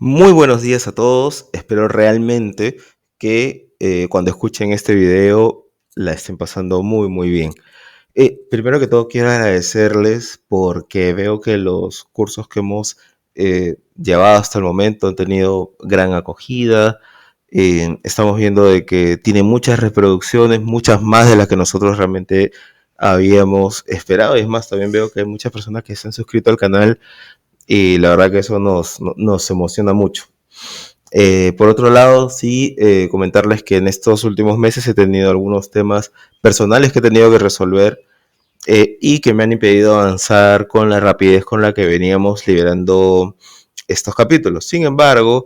Muy buenos días a todos. Espero realmente que cuando escuchen este video la estén pasando muy bien. Primero que todo quiero agradecerles porque veo que los cursos que hemos llevado hasta el momento han tenido gran acogida. Estamos viendo de que tiene muchas reproducciones, muchas más de las que nosotros realmente habíamos esperado. Y es más, también veo que hay muchas personas que se han suscrito al canal y la verdad que eso nos emociona mucho. Por otro lado, sí, comentarles que en estos últimos meses he tenido algunos temas personales que he tenido que resolver y que me han impedido avanzar con la rapidez con la que veníamos liberando estos capítulos. Sin embargo,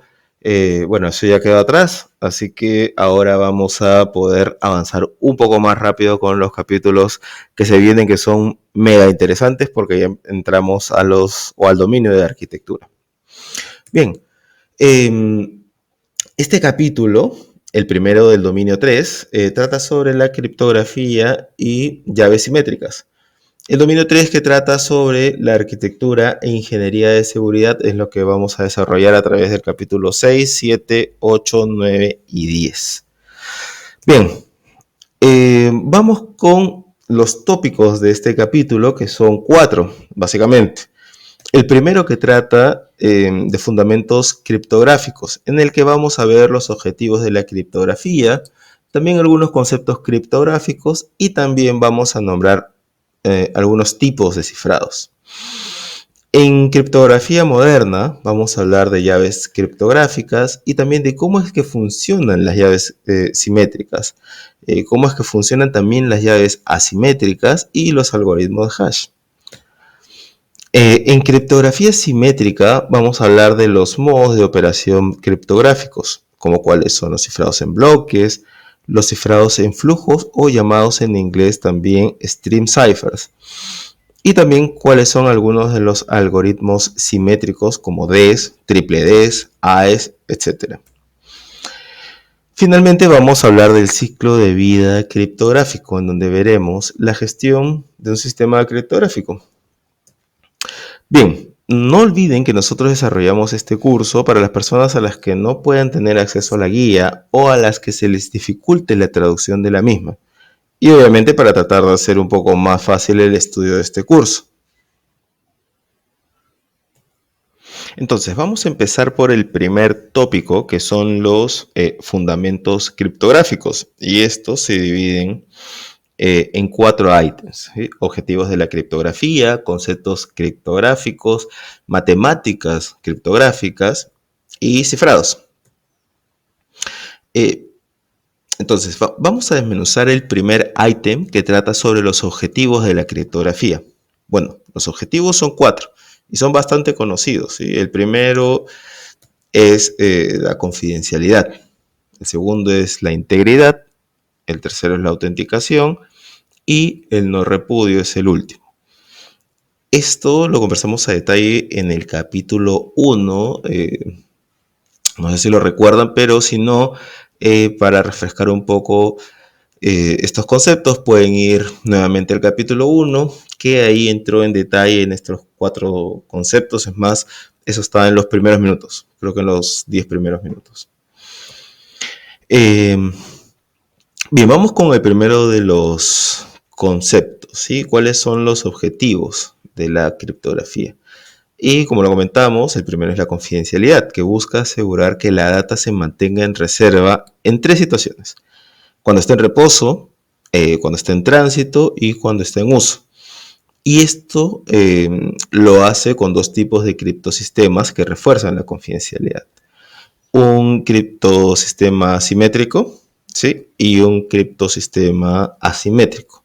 bueno, eso ya quedó atrás, así que ahora vamos a poder avanzar un poco más rápido con los capítulos que se vienen, que son mega interesantes porque ya entramos al dominio de arquitectura. Bien, eh, este capítulo, el primero del dominio 3, trata sobre la criptografía y llaves simétricas. El dominio 3, que trata sobre la arquitectura e ingeniería de seguridad, es lo que vamos a desarrollar a través del capítulo 6, 7, 8, 9 y 10. Bien, vamos con los tópicos de este capítulo, que son 4, básicamente. El primero, que trata de fundamentos criptográficos, en el que vamos a ver los objetivos de la criptografía, también algunos conceptos criptográficos y también vamos a nombrar algunos tipos de cifrados. En criptografía moderna vamos a hablar de llaves criptográficas y también de cómo es que funcionan las llaves simétricas, cómo es que funcionan también las llaves asimétricas y los algoritmos de hash. En criptografía simétrica vamos a hablar de los modos de operación criptográficos, como cuáles son los cifrados en bloques, los cifrados en flujos o llamados en inglés también stream ciphers, y también cuáles son algunos de los algoritmos simétricos como DES, triple DES, AES, etc. Finalmente vamos a hablar del ciclo de vida criptográfico, en donde veremos la gestión de un sistema criptográfico. Bien, no olviden que nosotros desarrollamos este curso para las personas a las que no puedan tener acceso a la guía o a las que se les dificulte la traducción de la misma. Y obviamente para tratar de hacer un poco más fácil el estudio de este curso. Entonces, vamos a empezar por el primer tópico, que son los fundamentos criptográficos. Y estos se dividen en 4 ítems: ¿sí? Objetivos de la criptografía, conceptos criptográficos, matemáticas criptográficas y cifrados. Entonces, vamos a desmenuzar el primer ítem, que trata sobre los objetivos de la criptografía. Bueno, los objetivos son 4 y son bastante conocidos, ¿sí? El primero es la confidencialidad, el segundo es la integridad, el tercero es la autenticación y el no repudio es el último. Esto lo conversamos a detalle en el capítulo 1, no sé si lo recuerdan, pero si no, para refrescar un poco estos conceptos, pueden ir nuevamente al capítulo 1, que ahí entró en detalle en estos 4 conceptos. Es más, eso estaba en los primeros minutos, creo que en los 10 primeros minutos. Bien, vamos con el primero de los conceptos, ¿sí? ¿Cuáles son los objetivos de la criptografía? Y como lo comentamos, el primero es la confidencialidad, que busca asegurar que la data se mantenga en reserva en 3 situaciones: cuando está en reposo, cuando está en tránsito y cuando está en uso. Y esto lo hace con 2 tipos de criptosistemas que refuerzan la confidencialidad: un criptosistema simétrico, ¿sí? Y un criptosistema asimétrico.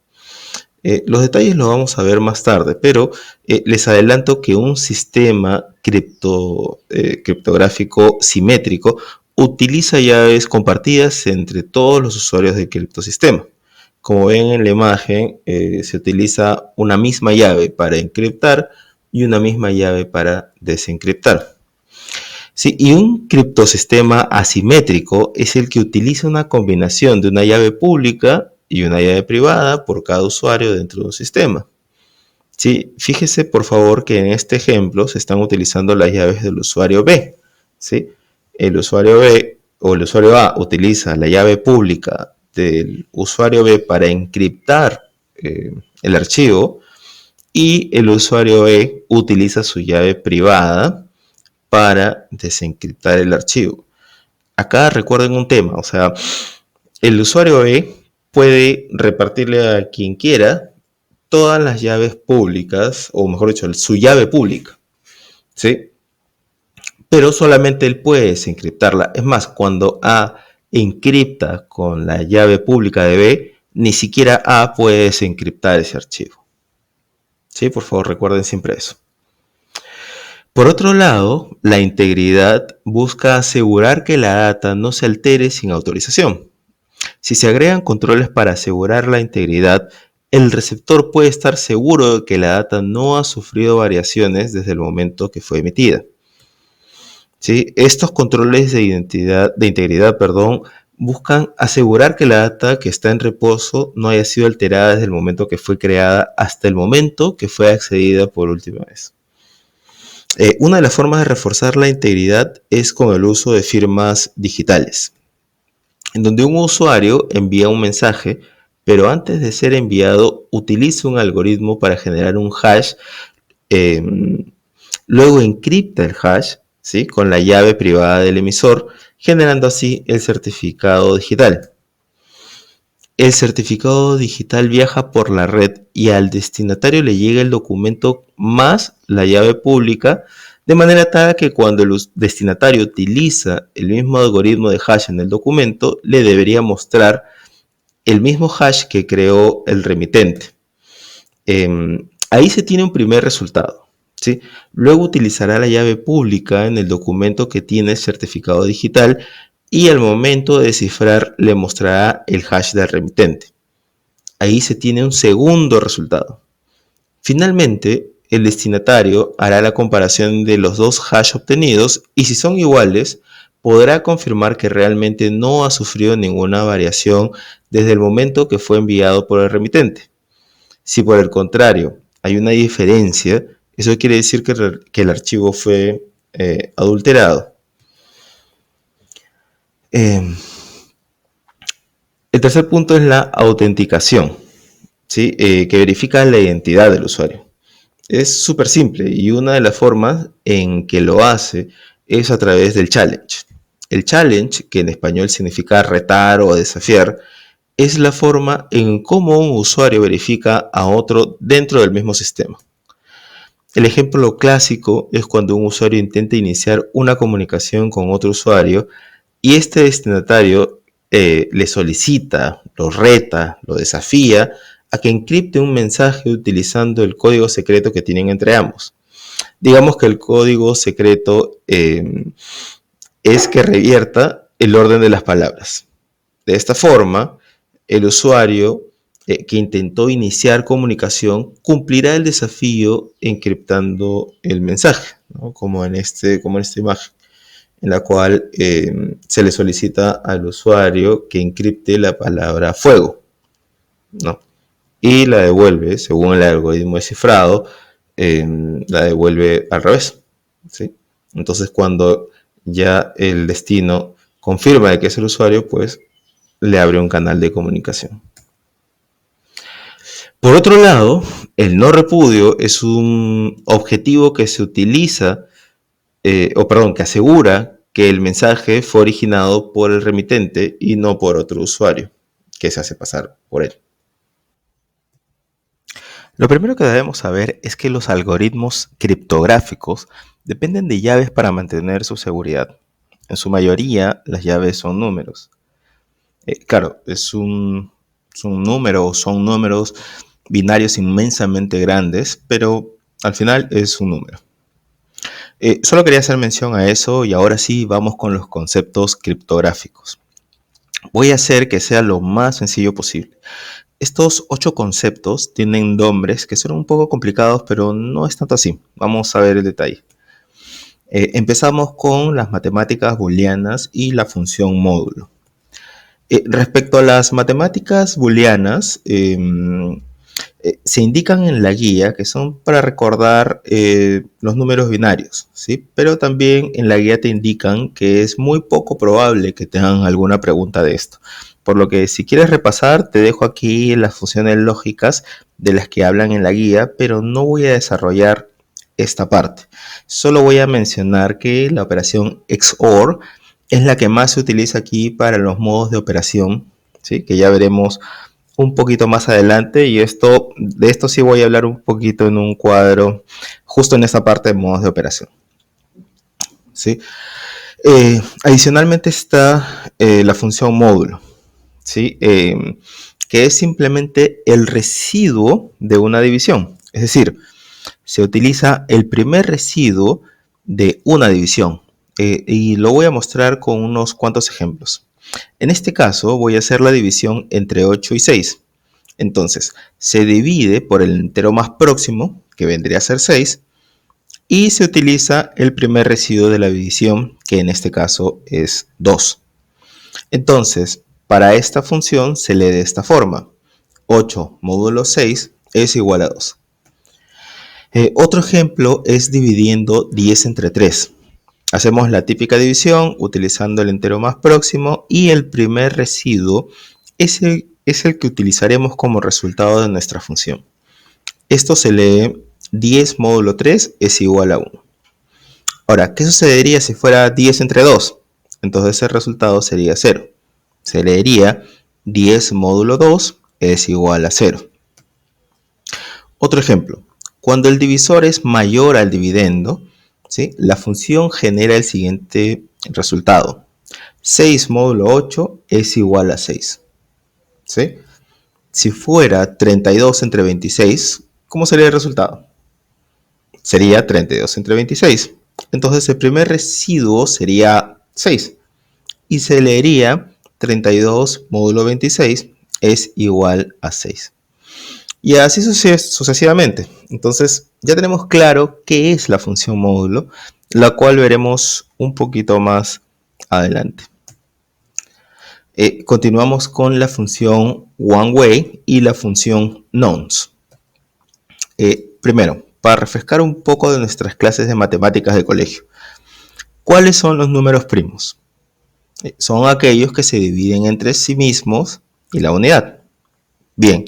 Los detalles los vamos a ver más tarde, pero les adelanto que un sistema criptográfico simétrico utiliza llaves compartidas entre todos los usuarios del criptosistema. Como ven en la imagen, se utiliza una misma llave para encriptar y una misma llave para desencriptar. Sí, y un criptosistema asimétrico es el que utiliza una combinación de una llave pública y una llave privada por cada usuario dentro de un sistema. Sí, fíjese por favor que en este ejemplo se están utilizando las llaves del usuario B, ¿sí? El usuario B o el usuario A utiliza la llave pública del usuario B para encriptar el archivo y el usuario E utiliza su llave privada para desencriptar el archivo. Acá recuerden un tema, o sea, el usuario E puede repartirle a quien quiera todas las llaves públicas, o mejor dicho, su llave pública, ¿sí? Pero solamente él puede desencriptarla. Es más, cuando A encripta con la llave pública de B, ni siquiera A puede desencriptar ese archivo. ¿Sí? Por favor, recuerden siempre eso. Por otro lado, la integridad busca asegurar que la data no se altere sin autorización. Si se agregan controles para asegurar la integridad, el receptor puede estar seguro de que la data no ha sufrido variaciones desde el momento que fue emitida. ¿Sí? Estos controles de integridad, buscan asegurar que la data que está en reposo no haya sido alterada desde el momento que fue creada hasta el momento que fue accedida por última vez. Una de las formas de reforzar la integridad es con el uso de firmas digitales, en donde un usuario envía un mensaje, pero antes de ser enviado utiliza un algoritmo para generar un hash, luego encripta el hash, ¿sí?, con la llave privada del emisor, generando así el certificado digital. El certificado digital viaja por la red y al destinatario le llega el documento más la llave pública, de manera tal que cuando el destinatario utiliza el mismo algoritmo de hash en el documento, le debería mostrar el mismo hash que creó el remitente. Ahí se tiene un primer resultado, ¿sí? Luego utilizará la llave pública en el documento que tiene certificado digital y al momento de descifrar le mostrará el hash del remitente. Ahí se tiene un segundo resultado. Finalmente, el destinatario hará la comparación de los dos hash obtenidos y si son iguales, podrá confirmar que realmente no ha sufrido ninguna variación desde el momento que fue enviado por el remitente. Si por el contrario hay una diferencia, eso quiere decir que el archivo fue adulterado. El tercer punto es la autenticación, ¿sí? Que verifica la identidad del usuario. Es súper simple y una de las formas en que lo hace es a través del challenge. El challenge, que en español significa retar o desafiar, es la forma en cómo un usuario verifica a otro dentro del mismo sistema. El ejemplo clásico es cuando un usuario intenta iniciar una comunicación con otro usuario y este destinatario le solicita, lo reta, lo desafía a que encripte un mensaje utilizando el código secreto que tienen entre ambos. Digamos que el código secreto es que revierta el orden de las palabras. De esta forma, el usuario que intentó iniciar comunicación cumplirá el desafío encriptando el mensaje, ¿no? como en esta imagen, en la cual se le solicita al usuario que encripte la palabra fuego, ¿no? Y la devuelve, según el algoritmo de cifrado, la devuelve al revés, ¿sí? Entonces, cuando ya el destino confirma que es el usuario, pues le abre un canal de comunicación. Por otro lado, el no repudio es un objetivo que se utiliza, que asegura que el mensaje fue originado por el remitente y no por otro usuario que se hace pasar por él. Lo primero que debemos saber es que los algoritmos criptográficos dependen de llaves para mantener su seguridad. En su mayoría, las llaves son números. Claro, son números binarios inmensamente grandes, pero al final es un número. Solo quería hacer mención a eso y ahora sí vamos con los conceptos criptográficos. Voy a hacer que sea lo más sencillo posible. Estos 8 conceptos tienen nombres que son un poco complicados, pero no es tanto así. Vamos a ver el detalle. Empezamos con las matemáticas booleanas y la función módulo. Respecto a las matemáticas booleanas, Se indican en la guía que son para recordar los números binarios, ¿sí? Pero también en la guía te indican que es muy poco probable que tengan alguna pregunta de esto. Por lo que si quieres repasar, te dejo aquí las funciones lógicas de las que hablan en la guía, pero no voy a desarrollar esta parte. Solo voy a mencionar que la operación XOR es la que más se utiliza aquí para los modos de operación, ¿sí? Que ya veremos un poquito más adelante, y de esto sí voy a hablar un poquito en un cuadro justo en esta parte de modos de operación, ¿sí? Adicionalmente está la función módulo, ¿sí? Que es simplemente el residuo de una división. Es decir, se utiliza el primer residuo de una división, y lo voy a mostrar con unos cuantos ejemplos. En este caso voy a hacer la división entre 8 y 6. Entonces, se divide por el entero más próximo, que vendría a ser 6, y se utiliza el primer residuo de la división, que en este caso es 2. Entonces, para esta función se lee de esta forma: 8 módulo 6 es igual a 2. Otro ejemplo es dividiendo 10 entre 3. Hacemos la típica división utilizando el entero más próximo, y el primer residuo es el que utilizaremos como resultado de nuestra función. Esto se lee 10 módulo 3 es igual a 1. Ahora, ¿qué sucedería si fuera 10 entre 2? Entonces el resultado sería 0. Se leería 10 módulo 2 es igual a 0. Otro ejemplo: cuando el divisor es mayor al dividendo, ¿sí?, la función genera el siguiente resultado: 6 módulo 8 es igual a 6. ¿Sí? Si fuera 32 entre 26, ¿cómo sería el resultado? Sería 32 entre 26. Entonces el primer residuo sería 6. Y se leería 32 módulo 26 es igual a 6. Y así sucesivamente. Entonces ya tenemos claro qué es la función módulo, la cual veremos un poquito más adelante. Continuamos con la función OneWay y la función Nonce. Primero, para refrescar un poco de nuestras clases de matemáticas de colegio, ¿cuáles son los números primos? Son aquellos que se dividen entre sí mismos y la unidad. Bien,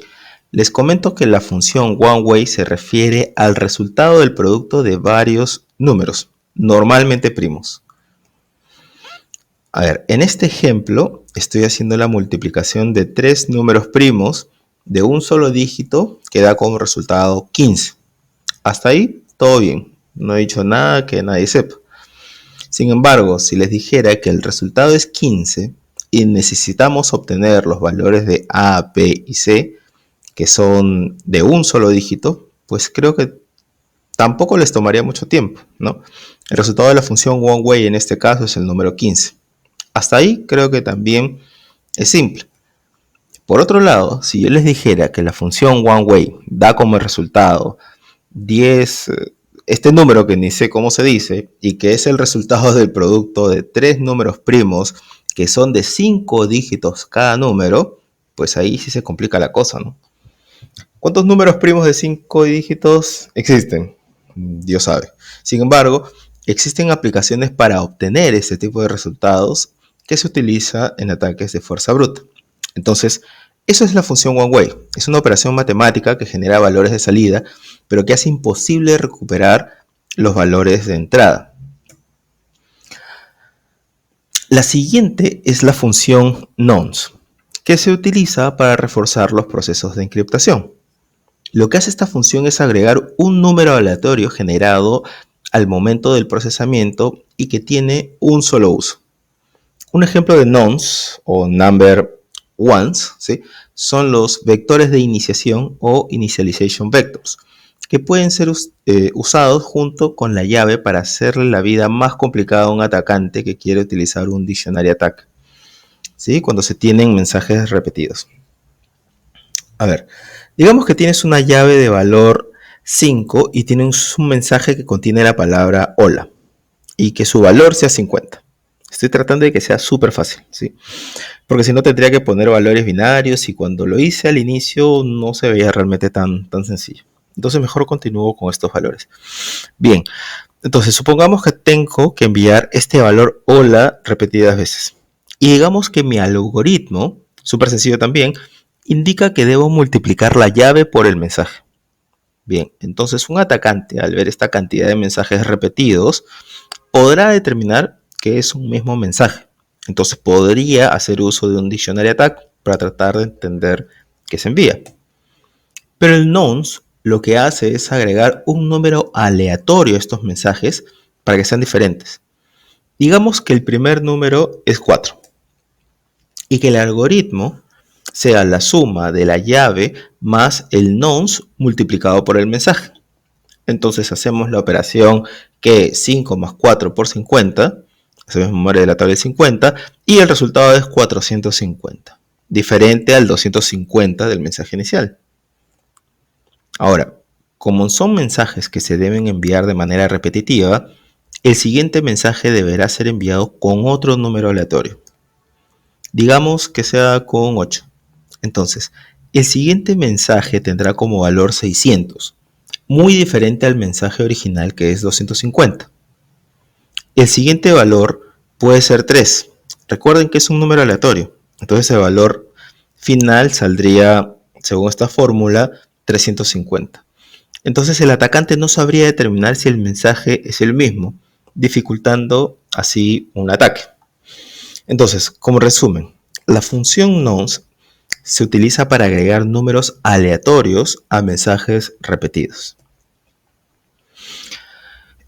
les comento que la función OneWay se refiere al resultado del producto de varios números, normalmente primos. A ver, en este ejemplo estoy haciendo la multiplicación de 3 números primos de un solo dígito que da como resultado 15. Hasta ahí todo bien, no he dicho nada que nadie sepa. Sin embargo, si les dijera que el resultado es 15 y necesitamos obtener los valores de A, B y C, que son de un solo dígito, pues creo que tampoco les tomaría mucho tiempo, ¿no? El resultado de la función OneWay en este caso es el número 15. Hasta ahí creo que también es simple. Por otro lado, si yo les dijera que la función OneWay da como resultado 10, este número que ni sé cómo se dice, y que es el resultado del producto de 3 números primos que son de 5 dígitos cada número, pues ahí sí se complica la cosa, ¿no? ¿Cuántos números primos de 5 dígitos existen? Dios sabe. Sin embargo, existen aplicaciones para obtener este tipo de resultados que se utiliza en ataques de fuerza bruta. Entonces, eso es la función OneWay. Es una operación matemática que genera valores de salida, pero que hace imposible recuperar los valores de entrada. La siguiente es la función Nonce, que se utiliza para reforzar los procesos de encriptación. Lo que hace esta función es agregar un número aleatorio generado al momento del procesamiento y que tiene un solo uso. Un ejemplo de nonce o number ones, ¿sí?, son los vectores de iniciación o initialization vectors, que pueden ser usados junto con la llave para hacerle la vida más complicada a un atacante que quiere utilizar un dictionary attack, ¿sí?, cuando se tienen mensajes repetidos. A ver, digamos que tienes una llave de valor 5 y tienes un mensaje que contiene la palabra hola y que su valor sea 50. Estoy tratando de que sea súper fácil, ¿sí? Porque si no tendría que poner valores binarios y cuando lo hice al inicio no se veía realmente tan sencillo. Entonces mejor continúo con estos valores. Bien, entonces supongamos que tengo que enviar este valor hola repetidas veces. Y digamos que mi algoritmo, súper sencillo también, indica que debo multiplicar la llave por el mensaje. Bien, entonces un atacante al ver esta cantidad de mensajes repetidos podrá determinar que es un mismo mensaje. Entonces podría hacer uso de un dictionary attack para tratar de entender qué se envía. Pero el nonce lo que hace es agregar un número aleatorio a estos mensajes para que sean diferentes. Digamos que el primer número es 4 y que el algoritmo sea la suma de la llave más el nonce multiplicado por el mensaje. Entonces hacemos la operación que 5 más 4 por 50, hacemos memoria de la tabla de 50, y el resultado es 450, diferente al 250 del mensaje inicial. Ahora, como son mensajes que se deben enviar de manera repetitiva, el siguiente mensaje deberá ser enviado con otro número aleatorio. Digamos que sea con 8. Entonces, el siguiente mensaje tendrá como valor 600, muy diferente al mensaje original que es 250. El siguiente valor puede ser 3. Recuerden que es un número aleatorio. Entonces el valor final saldría, según esta fórmula, 350. Entonces el atacante no sabría determinar si el mensaje es el mismo, dificultando así un ataque. Entonces, como resumen, la función nonce se utiliza para agregar números aleatorios a mensajes repetidos.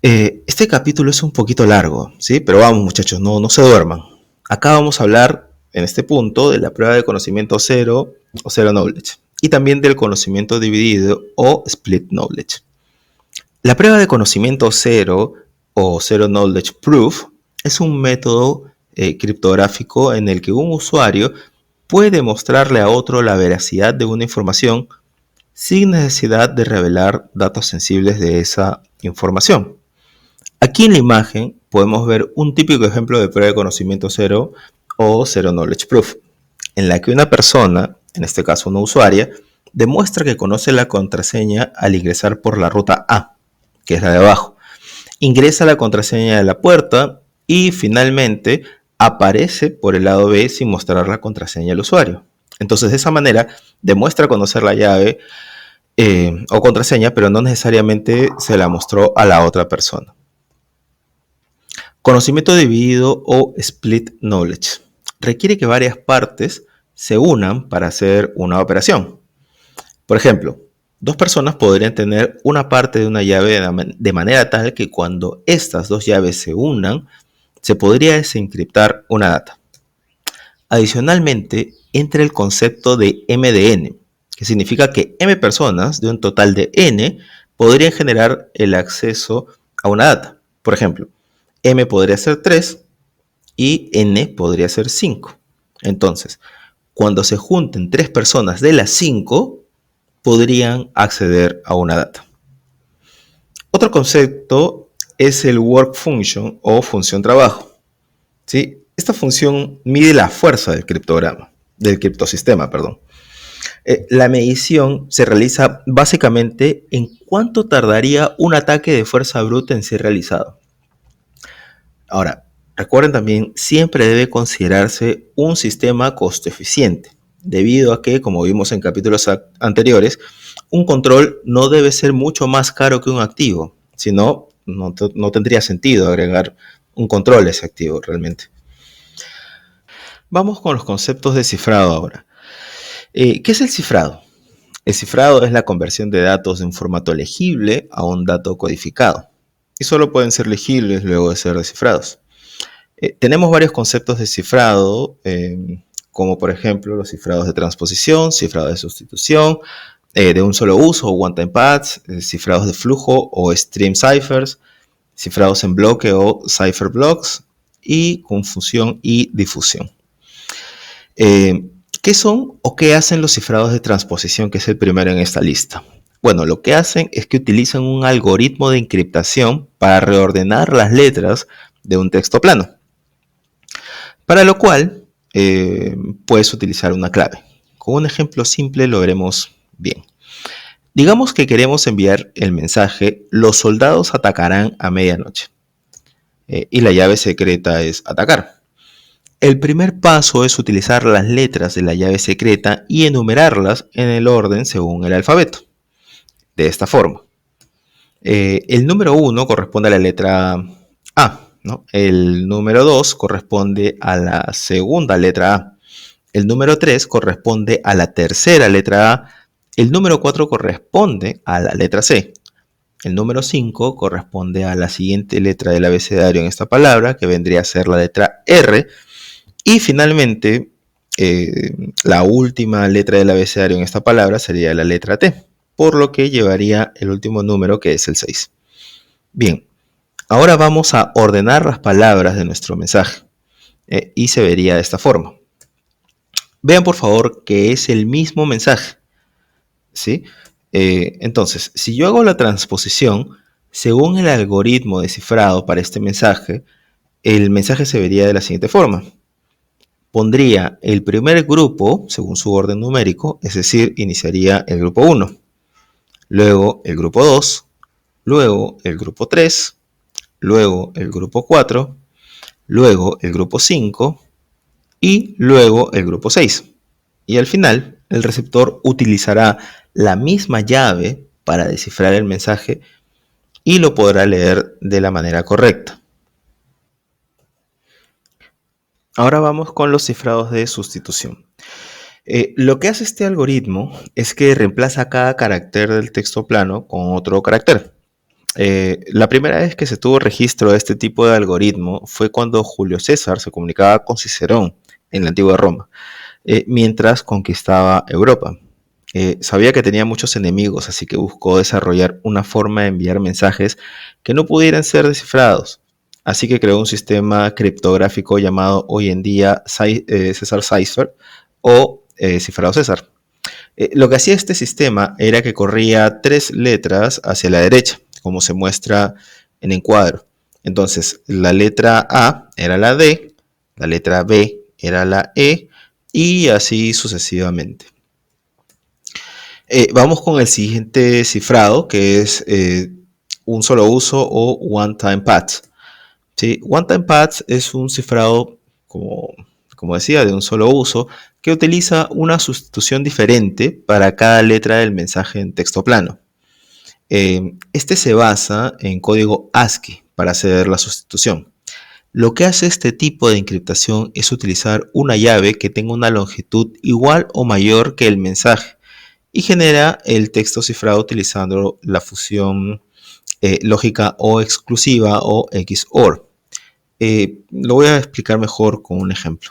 Este capítulo es un poquito largo, ¿sí? Pero vamos muchachos, no se duerman. Acá vamos a hablar, en este punto, de la prueba de conocimiento cero o zero knowledge. Y también del conocimiento dividido o split knowledge. La prueba de conocimiento cero o zero knowledge proof es un método criptográfico en el que un usuario puede demostrarle a otro la veracidad de una información sin necesidad de revelar datos sensibles de esa información. Aquí en la imagen podemos ver un típico ejemplo de prueba de conocimiento cero o zero knowledge proof, en la que una persona, en este caso una usuaria, demuestra que conoce la contraseña al ingresar por la ruta A, que es la de abajo. Ingresa la contraseña de la puerta y finalmente aparece por el lado B sin mostrar la contraseña al usuario. Entonces de esa manera demuestra conocer la llave o contraseña, pero no necesariamente se la mostró a la otra persona. Conocimiento dividido o split knowledge requiere que varias partes se unan para hacer una operación. Por ejemplo, dos personas podrían tener una parte de una llave de manera tal que cuando estas dos llaves se unan, se podría desencriptar una data. Adicionalmente, entra el concepto de M de N, que significa que M personas de un total de N podrían generar el acceso a una data. Por ejemplo, M podría ser 3 y N podría ser 5. Entonces, cuando se junten 3 personas de las 5, podrían acceder a una data. Otro concepto es el work function o función trabajo. ¿Sí? Esta función mide la fuerza del criptosistema. La medición se realiza básicamente en cuánto tardaría un ataque de fuerza bruta en ser realizado. Ahora, recuerden también, siempre debe considerarse un sistema costo eficiente, debido a que, como vimos en capítulos anteriores, un control no debe ser mucho más caro que un activo, si no, no tendría sentido agregar un control a ese activo realmente. Vamos con los conceptos de cifrado ahora. ¿Qué es el cifrado? El cifrado es la conversión de datos de un formato legible a un dato codificado, y solo pueden ser legibles luego de ser descifrados. Tenemos varios conceptos de cifrado, como por ejemplo los cifrados de transposición, cifrados de sustitución, de un solo uso o one-time paths, cifrados de flujo o stream ciphers, cifrados en bloque o cipher blocks, y confusión y difusión. ¿Qué son o qué hacen los cifrados de transposición, que es el primero en esta lista? Bueno, lo que hacen es que utilizan un algoritmo de encriptación para reordenar las letras de un texto plano. para lo cual puedes utilizar una clave. Con un ejemplo simple lo veremos bien. Digamos que queremos enviar el mensaje: los soldados atacarán a medianoche. Y la llave secreta es atacar. El primer paso es utilizar las letras de la llave secreta y enumerarlas en el orden según el alfabeto. De esta forma. El número 1 corresponde a la letra A, ¿no? El número 2 corresponde a la segunda letra A. El número 3 corresponde a la tercera letra A. El número 4 corresponde a la letra C. El número 5 corresponde a la siguiente letra del abecedario en esta palabra, que vendría a ser la letra R. Y finalmente, la última letra del abecedario en esta palabra sería la letra T, por lo que llevaría el último número, que es el 6. Bien, ahora vamos a ordenar las palabras de nuestro mensaje y se vería de esta forma. Vean por favor que es el mismo mensaje, ¿sí? Entonces, si yo hago la transposición, según el algoritmo descifrado para este mensaje, el mensaje se vería de la siguiente forma. Pondría el primer grupo según su orden numérico, es decir, iniciaría el grupo 1, luego el grupo 2, luego el grupo 3, luego el grupo 4, luego el grupo 5 y luego el grupo 6. Y al final, el receptor utilizará la misma llave para descifrar el mensaje y lo podrá leer de la manera correcta. Ahora vamos con los cifrados de sustitución. Lo que hace este algoritmo es que reemplaza cada carácter del texto plano con otro carácter. La primera vez que se tuvo registro de este tipo de algoritmo fue cuando Julio César se comunicaba con Cicerón en la antigua Roma, mientras conquistaba Europa. Sabía que tenía muchos enemigos, así que buscó desarrollar una forma de enviar mensajes que no pudieran ser descifrados. Así que creó un sistema criptográfico llamado hoy en día César Cipher o cifrado César. Lo que hacía este sistema era que corría 3 letras hacia la derecha, como se muestra en encuadro. Entonces, la letra A era la D, la letra B era la E y así sucesivamente. Vamos con el siguiente cifrado, que es un solo uso o one-time path. ¿Sí? One-time path es un cifrado, como decía, de un solo uso, que utiliza una sustitución diferente para cada letra del mensaje en texto plano. Este se basa en código ASCII para hacer la sustitución. Lo que hace este tipo de encriptación es utilizar una llave que tenga una longitud igual o mayor que el mensaje y genera el texto cifrado utilizando la fusión lógica o exclusiva o XOR. Lo voy a explicar mejor con un ejemplo.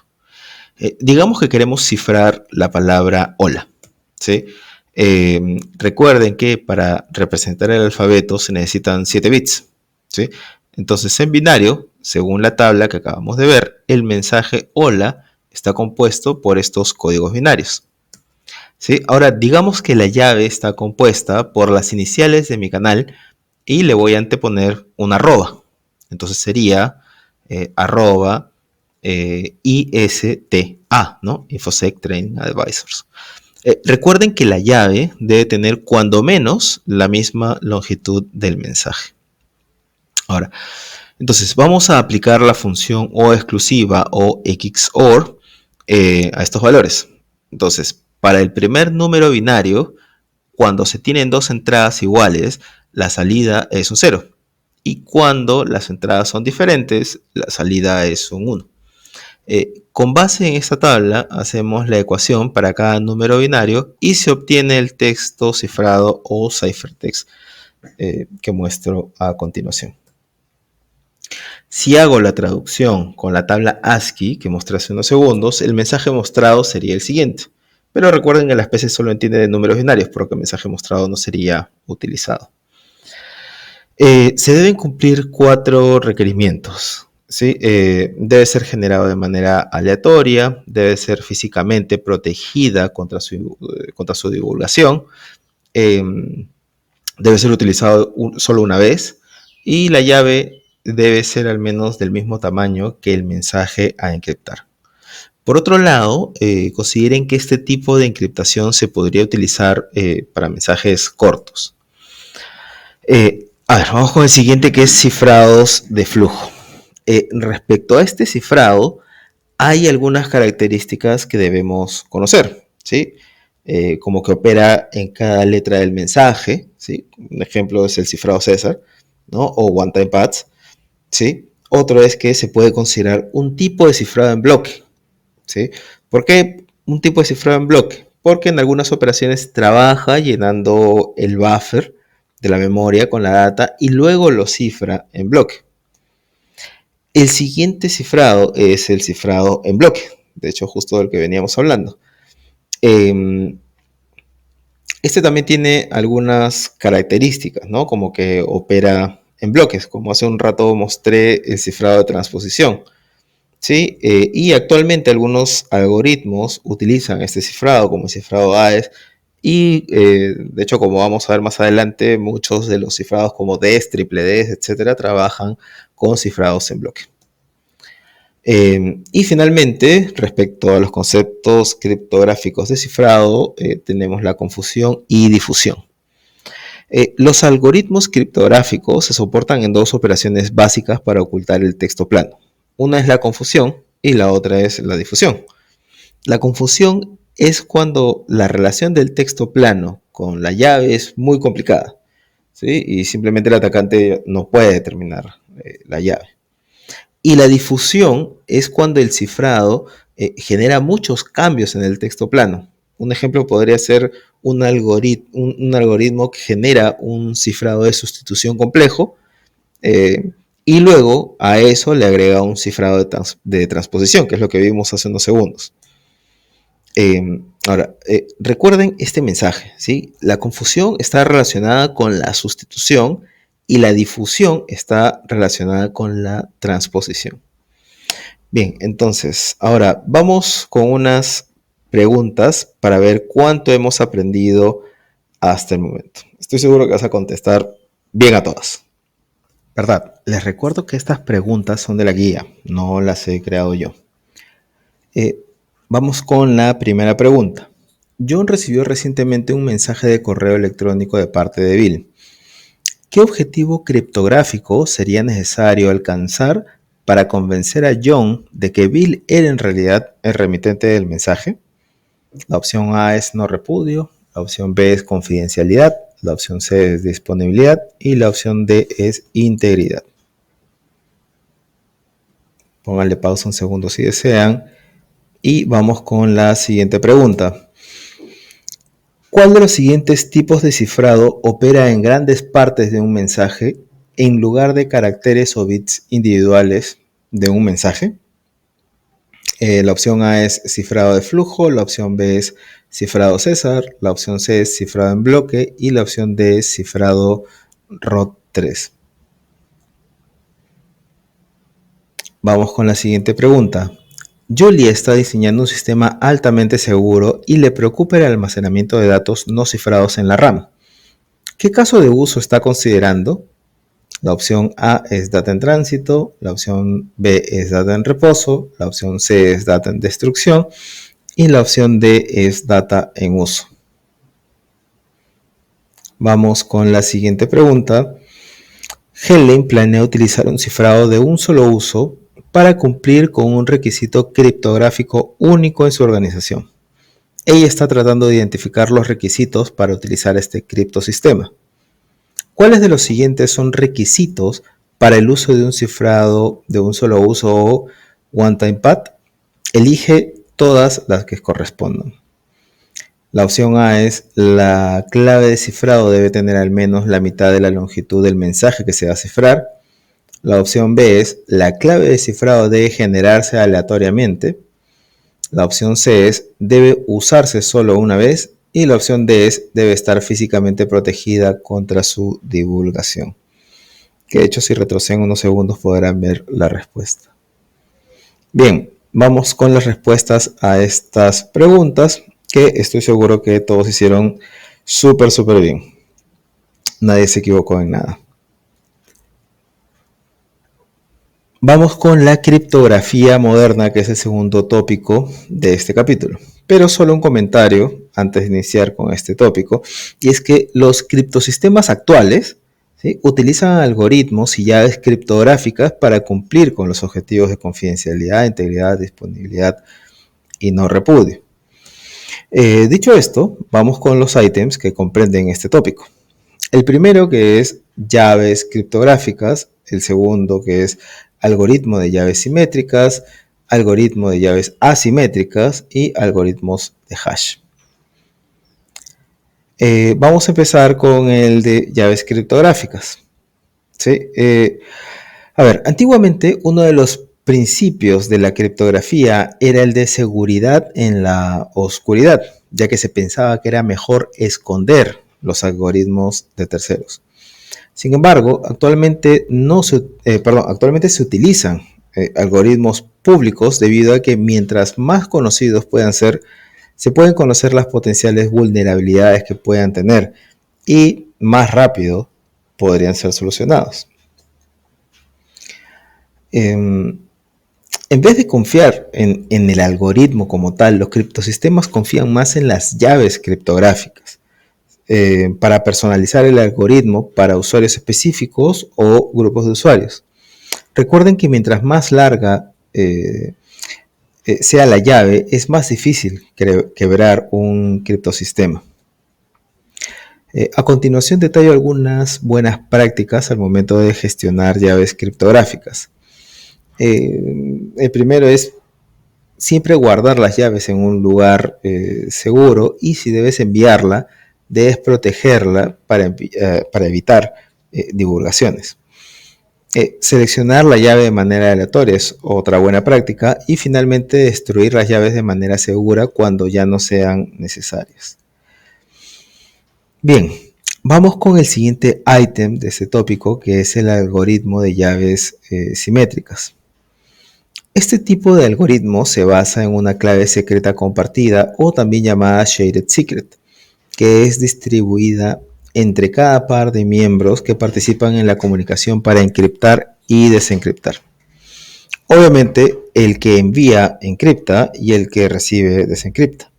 Digamos que queremos cifrar la palabra hola, ¿sí? Recuerden que para representar el alfabeto se necesitan 7 bits, ¿sí? Entonces, en binario, según la tabla que acabamos de ver, el mensaje hola está compuesto por estos códigos binarios, ¿sí? Ahora, digamos que la llave está compuesta por las iniciales de mi canal y le voy a anteponer una arroba. Entonces sería arroba ISTA, ¿no? InfoSec Training Advisors. Recuerden que la llave debe tener cuando menos la misma longitud del mensaje. Ahora, entonces vamos a aplicar la función O exclusiva o XOR a estos valores. Entonces, para el primer número binario, cuando se tienen dos entradas iguales, la salida es un 0. Y cuando las entradas son diferentes, la salida es un 1. Con base en esta tabla, hacemos la ecuación para cada número binario y se obtiene el texto cifrado o ciphertext que muestro a continuación. Si hago la traducción con la tabla ASCII que mostré hace unos segundos, el mensaje mostrado sería el siguiente. Pero recuerden que la especie solo entiende de números binarios, por lo que el mensaje mostrado no sería utilizado. Se deben cumplir 4 requerimientos. ¿Sí? Debe ser generado de manera aleatoria, debe ser físicamente protegida contra su divulgación, debe ser utilizado solo una vez y la llave debe ser al menos del mismo tamaño que el mensaje a encriptar. Por otro lado, consideren que este tipo de encriptación se podría utilizar para mensajes cortos. Vamos con el siguiente, que es cifrados de flujo. Respecto a este cifrado, hay algunas características que debemos conocer, ¿sí? Como que opera en cada letra del mensaje, ¿sí? Un ejemplo es el cifrado César, ¿no? O one-time pads, ¿sí? Otro es que se puede considerar un tipo de cifrado en bloque, ¿sí? ¿Por qué un tipo de cifrado en bloque? Porque en algunas operaciones trabaja llenando el buffer de la memoria con la data y luego lo cifra en bloque. El siguiente cifrado es el cifrado en bloque, de hecho justo del que veníamos hablando. Este también tiene algunas características, ¿no? Como que opera en bloques, como hace un rato mostré el cifrado de transposición, ¿sí? Y actualmente algunos algoritmos utilizan este cifrado como el cifrado AES y de hecho, como vamos a ver más adelante, muchos de los cifrados como DES, triple DES, etcétera, trabajan con cifrados en bloque. Y finalmente, respecto a los conceptos criptográficos de cifrado, tenemos la confusión y difusión. Los algoritmos criptográficos se soportan en dos operaciones básicas para ocultar el texto plano. Una es la confusión y la otra es la difusión. La confusión es cuando la relación del texto plano con la llave es muy complicada, ¿sí? Y simplemente el atacante no puede determinar la llave. Y la difusión es cuando el cifrado genera muchos cambios en el texto plano. Un ejemplo podría ser un algoritmo que genera un cifrado de sustitución complejo y luego a eso le agrega un cifrado de transposición, que es lo que vimos hace unos segundos. Ahora, recuerden este mensaje, ¿sí? La confusión está relacionada con la sustitución y la difusión está relacionada con la transposición. Bien, entonces, ahora vamos con unas preguntas para ver cuánto hemos aprendido hasta el momento. Estoy seguro que vas a contestar bien a todas. ¿Verdad? Les recuerdo que estas preguntas son de la guía, no las he creado yo. Vamos con la primera pregunta. John recibió recientemente un mensaje de correo electrónico de parte de Bill. ¿Qué objetivo criptográfico sería necesario alcanzar para convencer a John de que Bill era en realidad el remitente del mensaje? La opción A es no repudio, la opción B es confidencialidad, la opción C es disponibilidad y la opción D es integridad. Pónganle pausa un segundo si desean. Y vamos con la siguiente pregunta. ¿Cuál de los siguientes tipos de cifrado opera en grandes partes de un mensaje en lugar de caracteres o bits individuales de un mensaje? La opción A es cifrado de flujo, la opción B es cifrado César, la opción C es cifrado en bloque y la opción D es cifrado ROT3. Vamos con la siguiente pregunta. Julie está diseñando un sistema altamente seguro y le preocupa el almacenamiento de datos no cifrados en la RAM. ¿Qué caso de uso está considerando? La opción A es data en tránsito, la opción B es data en reposo, la opción C es data en destrucción y la opción D es data en uso. Vamos con la siguiente pregunta. Helen planea utilizar un cifrado de un solo uso para cumplir con un requisito criptográfico único en su organización. Ella está tratando de identificar los requisitos para utilizar este criptosistema. ¿Cuáles de los siguientes son requisitos para el uso de un cifrado de un solo uso o one-time pad? Elige todas las que correspondan. La opción A es la clave de cifrado debe tener al menos la mitad de la longitud del mensaje que se va a cifrar. La opción B es la clave de cifrado debe generarse aleatoriamente. La opción C es debe usarse solo una vez. Y la opción D es debe estar físicamente protegida contra su divulgación. Que de hecho si retroceden unos segundos podrán ver la respuesta. Bien, vamos con las respuestas a estas preguntas que estoy seguro que todos hicieron súper bien. Nadie se equivocó en nada. Vamos con la criptografía moderna, que es el segundo tópico de este capítulo. Pero solo un comentario antes de iniciar con este tópico, y es que los criptosistemas actuales, ¿sí?, utilizan algoritmos y llaves criptográficas para cumplir con los objetivos de confidencialidad, integridad, disponibilidad y no repudio. Dicho esto, vamos con los ítems que comprenden este tópico. El primero, que es llaves criptográficas; el segundo, que es algoritmo de llaves simétricas; algoritmo de llaves asimétricas y algoritmos de hash. Vamos a empezar con el de llaves criptográficas, ¿sí? Antiguamente uno de los principios de la criptografía era el de seguridad en la oscuridad, ya que se pensaba que era mejor esconder los algoritmos de terceros. Sin embargo, actualmente se utilizan algoritmos públicos debido a que mientras más conocidos puedan ser, se pueden conocer las potenciales vulnerabilidades que puedan tener y más rápido podrían ser solucionados. En vez de confiar en el algoritmo como tal, los criptosistemas confían más en las llaves criptográficas para personalizar el algoritmo para usuarios específicos o grupos de usuarios. Recuerden que mientras más larga sea la llave, es más difícil quebrar un criptosistema. A continuación detallo algunas buenas prácticas al momento de gestionar llaves criptográficas. El primero es siempre guardar las llaves en un lugar seguro, y si debes enviarla, debes protegerla para evitar divulgaciones. Seleccionar la llave de manera aleatoria es otra buena práctica, y finalmente destruir las llaves de manera segura cuando ya no sean necesarias. Bien, vamos con el siguiente ítem de este tópico, que es el algoritmo de llaves simétricas. Este tipo de algoritmo se basa en una clave secreta compartida, o también llamada Shared Secret, que es distribuida entre cada par de miembros que participan en la comunicación para encriptar y desencriptar. Obviamente, el que envía encripta y el que recibe desencripta.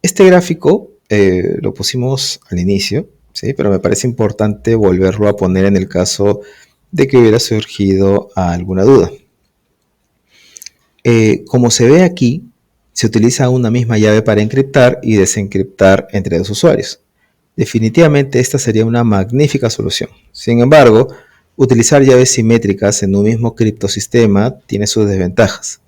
Este gráfico lo pusimos al inicio, ¿sí?, pero me parece importante volverlo a poner en el caso de que hubiera surgido alguna duda. Como se ve aquí, se utiliza una misma llave para encriptar y desencriptar entre dos usuarios. Definitivamente esta sería una magnífica solución. Sin embargo, utilizar llaves simétricas en un mismo criptosistema tiene sus desventajas.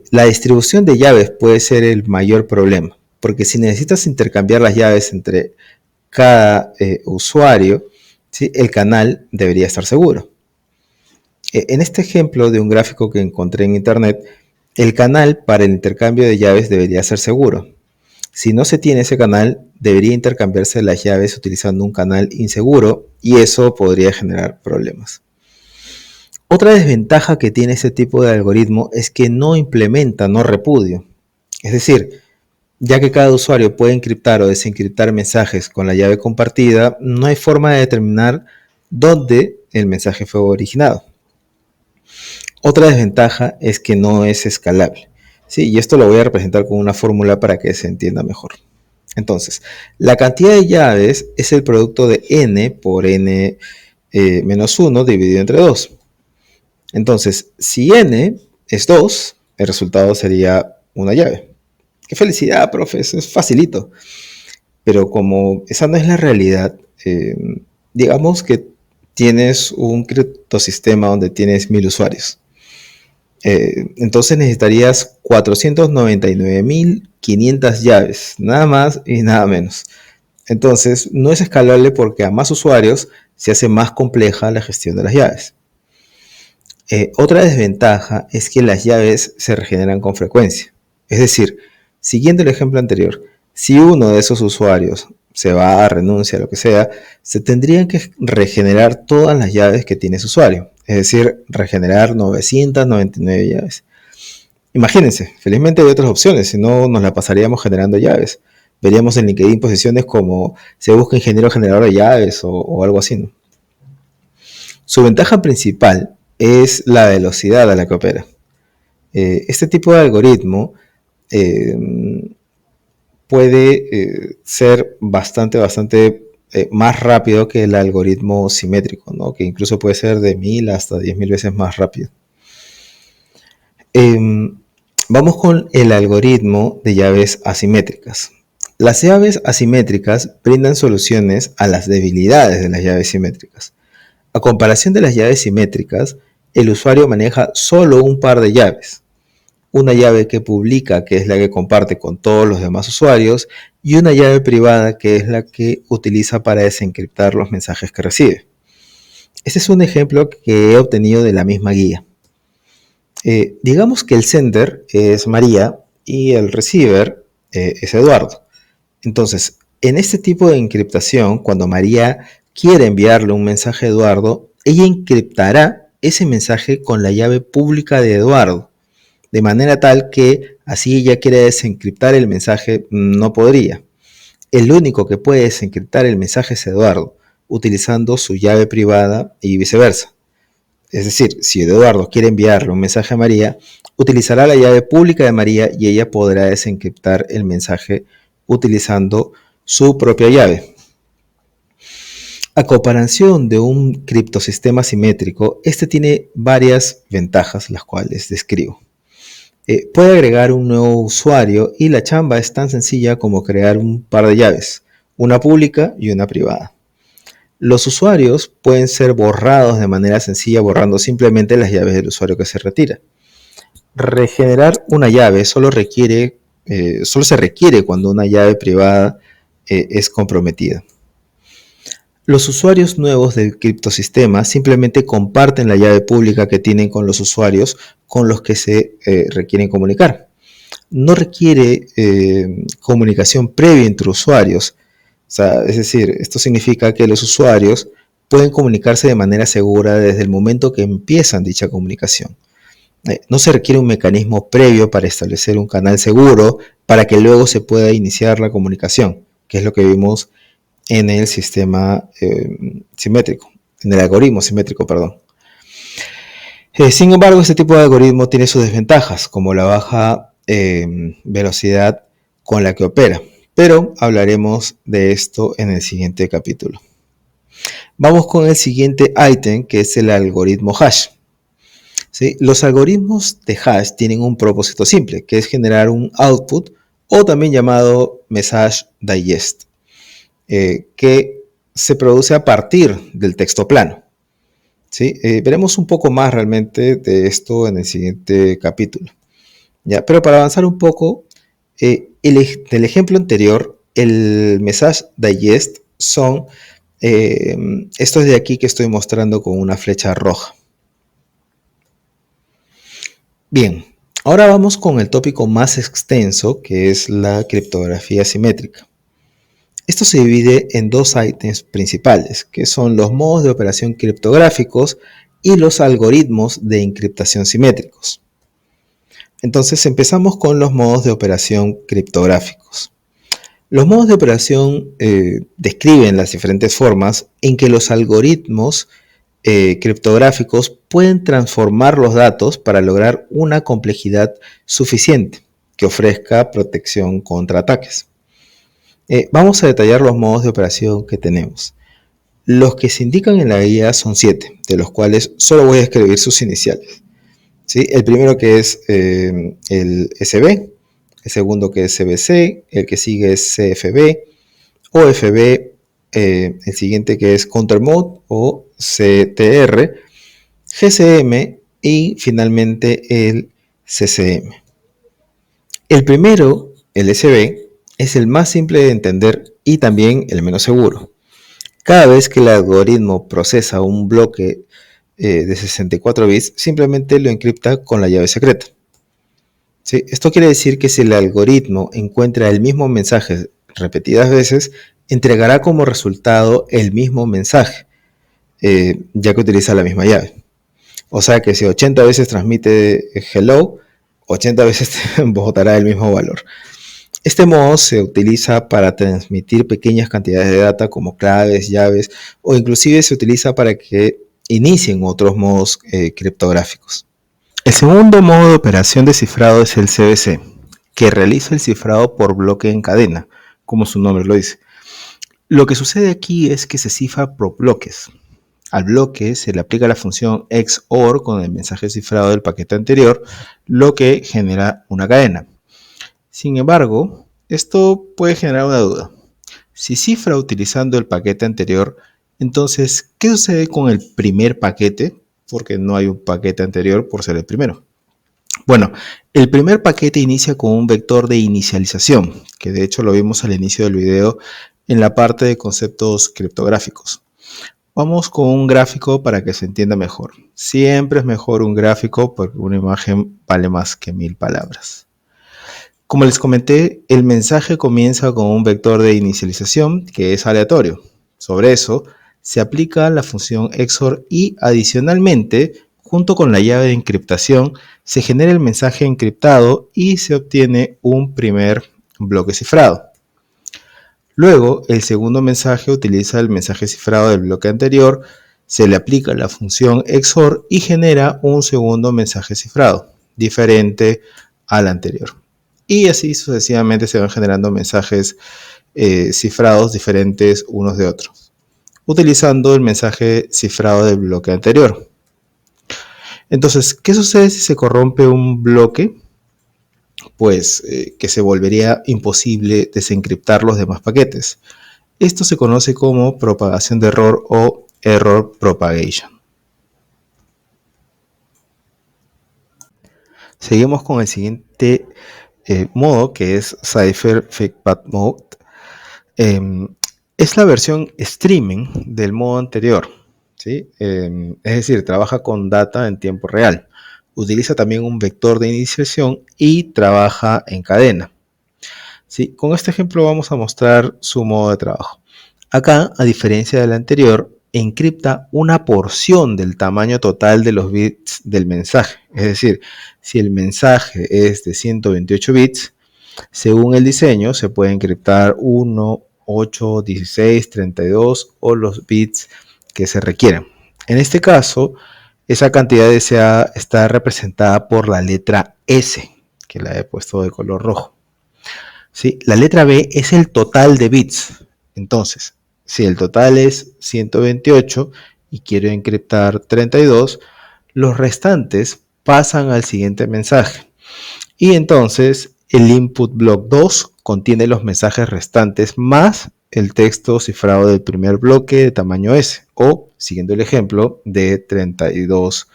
La distribución de llaves puede ser el mayor problema, porque si necesitas intercambiar las llaves entre cada usuario, ¿sí?, el canal debería estar seguro. En este ejemplo de un gráfico que encontré en internet, el canal para el intercambio de llaves debería ser seguro. Si no se tiene ese canal, debería intercambiarse las llaves utilizando un canal inseguro, y eso podría generar problemas. Otra desventaja que tiene este tipo de algoritmo es que no implementa no repudio. Es decir, ya que cada usuario puede encriptar o desencriptar mensajes con la llave compartida, no hay forma de determinar dónde el mensaje fue originado. Otra desventaja es que no es escalable, ¿sí? Y esto lo voy a representar con una fórmula para que se entienda mejor. Entonces, la cantidad de llaves es el producto de n por n menos 1 dividido entre 2. Entonces, si n es 2, el resultado sería una llave. ¡Qué felicidad, profe! Eso es facilito. Pero como esa no es la realidad, digamos que tienes un criptosistema donde tienes 1000 usuarios. Entonces necesitarías 499.500 llaves, nada más y nada menos. Entonces no es escalable porque a más usuarios se hace más compleja la gestión de las llaves. Otra desventaja es que las llaves se regeneran con frecuencia. Es decir, siguiendo el ejemplo anterior, si uno de esos usuarios se va, renuncia, lo que sea, se tendrían que regenerar todas las llaves que tiene ese usuario. Es decir, regenerar 999 llaves. Imagínense, felizmente hay otras opciones, si no nos la pasaríamos generando llaves. Veríamos en LinkedIn posiciones como se busca ingeniero generador de llaves o algo así, ¿no? Su ventaja principal es la velocidad a la que opera. Este tipo de algoritmo eh, puede ser bastante más rápido que el algoritmo simétrico, ¿no? Que incluso puede ser de 1000 hasta 10.000 veces más rápido. Eh, Vamos con el algoritmo de llaves asimétricas. Las llaves asimétricas brindan soluciones a las debilidades de las llaves simétricas. A comparación de las llaves simétricas, el usuario maneja solo un par de llaves. Una llave que publica, que es la que comparte con todos los demás usuarios, y una llave privada, que es la que utiliza para desencriptar los mensajes que recibe. Este es un ejemplo que he obtenido de la misma guía. Digamos que el sender es María y el receiver es Eduardo. Entonces, en este tipo de encriptación, cuando María quiere enviarle un mensaje a Eduardo, ella encriptará ese mensaje con la llave pública de Eduardo, de manera tal que así ella quiere desencriptar el mensaje, no podría. El único que puede desencriptar el mensaje es Eduardo, utilizando su llave privada y viceversa. Es decir, si Eduardo quiere enviarle un mensaje a María, utilizará la llave pública de María y ella podrá desencriptar el mensaje utilizando su propia llave. A comparación de un criptosistema simétrico, este tiene varias ventajas, las cuales describo. Puede agregar un nuevo usuario y la chamba es tan sencilla como crear un par de llaves, una pública y una privada. Los usuarios pueden ser borrados de manera sencilla borrando simplemente las llaves del usuario que se retira. Regenerar una llave solo se requiere cuando una llave privada es comprometida. Los usuarios nuevos del criptosistema simplemente comparten la llave pública que tienen con los usuarios con los que se requieren comunicar. No requiere comunicación previa entre usuarios. O sea, es decir, esto significa que los usuarios pueden comunicarse de manera segura desde el momento que empiezan dicha comunicación. No se requiere un mecanismo previo para establecer un canal seguro para que luego se pueda iniciar la comunicación, que es lo que vimos en el sistema simétrico, en el algoritmo simétrico, perdón. Sin embargo, este tipo de algoritmo tiene sus desventajas, como la baja velocidad con la que opera, pero hablaremos de esto en el siguiente capítulo. Vamos con el siguiente ítem, que es el algoritmo hash. ¿Sí? Los algoritmos de hash tienen un propósito simple, que es generar un output, o también llamado message digest, que se produce a partir del texto plano. ¿Sí? Veremos un poco más realmente de esto en el siguiente capítulo. ¿Ya? Pero para avanzar un poco, del ejemplo anterior, el message digest son estos de aquí que estoy mostrando con una flecha roja. Bien, ahora vamos con el tópico más extenso, que es la criptografía simétrica. Esto se divide en dos ítems principales, que son los modos de operación criptográficos y los algoritmos de encriptación simétricos. Entonces empezamos con los modos de operación criptográficos. Los modos de operación describen las diferentes formas en que los algoritmos criptográficos pueden transformar los datos para lograr una complejidad suficiente que ofrezca protección contra ataques. Vamos a detallar los modos de operación que tenemos. Los que se indican en la guía son 7, de los cuales solo voy a escribir sus iniciales. ¿Sí? El primero que es el SB, el segundo que es CBC, el que sigue es CFB, OFB, el siguiente que es Countermode o CTR, GCM y finalmente el CCM. El primero, el SB, es el más simple de entender y también el menos seguro. Cada vez que el algoritmo procesa un bloque de 64 bits, simplemente lo encripta con la llave secreta. ¿Sí? Esto quiere decir que si el algoritmo encuentra el mismo mensaje repetidas veces, entregará como resultado el mismo mensaje, ya que utiliza la misma llave. O sea que si 80 veces transmite hello, 80 veces botará el mismo valor. Este modo se utiliza para transmitir pequeñas cantidades de data como claves, llaves, o inclusive se utiliza para que inicien otros modos criptográficos. El segundo modo de operación de cifrado es el CBC, que realiza el cifrado por bloque en cadena, como su nombre lo dice. Lo que sucede aquí es que se cifra por bloques. Al bloque se le aplica la función XOR con el mensaje cifrado del paquete anterior, lo que genera una cadena. Sin embargo, esto puede generar una duda. Si cifra utilizando el paquete anterior, entonces, ¿qué sucede con el primer paquete? Porque no hay un paquete anterior por ser el primero. Bueno, el primer paquete inicia con un vector de inicialización, que de hecho lo vimos al inicio del video en la parte de conceptos criptográficos. Vamos con un gráfico para que se entienda mejor. Siempre es mejor un gráfico porque una imagen vale más que 1000 palabras. Como les comenté, el mensaje comienza con un vector de inicialización que es aleatorio. Sobre eso se aplica la función XOR y adicionalmente, junto con la llave de encriptación, se genera el mensaje encriptado y se obtiene un primer bloque cifrado. Luego, el segundo mensaje utiliza el mensaje cifrado del bloque anterior, se le aplica la función XOR y genera un segundo mensaje cifrado, diferente al anterior. Y así sucesivamente se van generando mensajes cifrados diferentes unos de otros, utilizando el mensaje cifrado del bloque anterior. Entonces, ¿qué sucede si se corrompe un bloque? Pues que se volvería imposible desencriptar los demás paquetes. Esto se conoce como propagación de error o error propagation. Seguimos con el siguiente modo, que es Cypher Fake Path Mode. Es la versión streaming del modo anterior, ¿sí? Es decir, trabaja con data en tiempo real. Utiliza también un vector de iniciación y trabaja en cadena. ¿Sí? Con este ejemplo vamos a mostrar su modo de trabajo. Acá, a diferencia del anterior, encripta una porción del tamaño total de los bits del mensaje. Es decir, si el mensaje es de 128 bits, según el diseño se puede encriptar 1, 8, 16, 32 o los bits que se requieran. En este caso, esa cantidad deseada está representada por la letra S, que la he puesto de color rojo. ¿Sí? La letra B es el total de bits. Entonces, si el total es 128 y quiero encriptar 32, los restantes pasan al siguiente mensaje. Y entonces el input block 2 contiene los mensajes restantes más el texto cifrado del primer bloque de tamaño S, o, siguiendo el ejemplo, de 32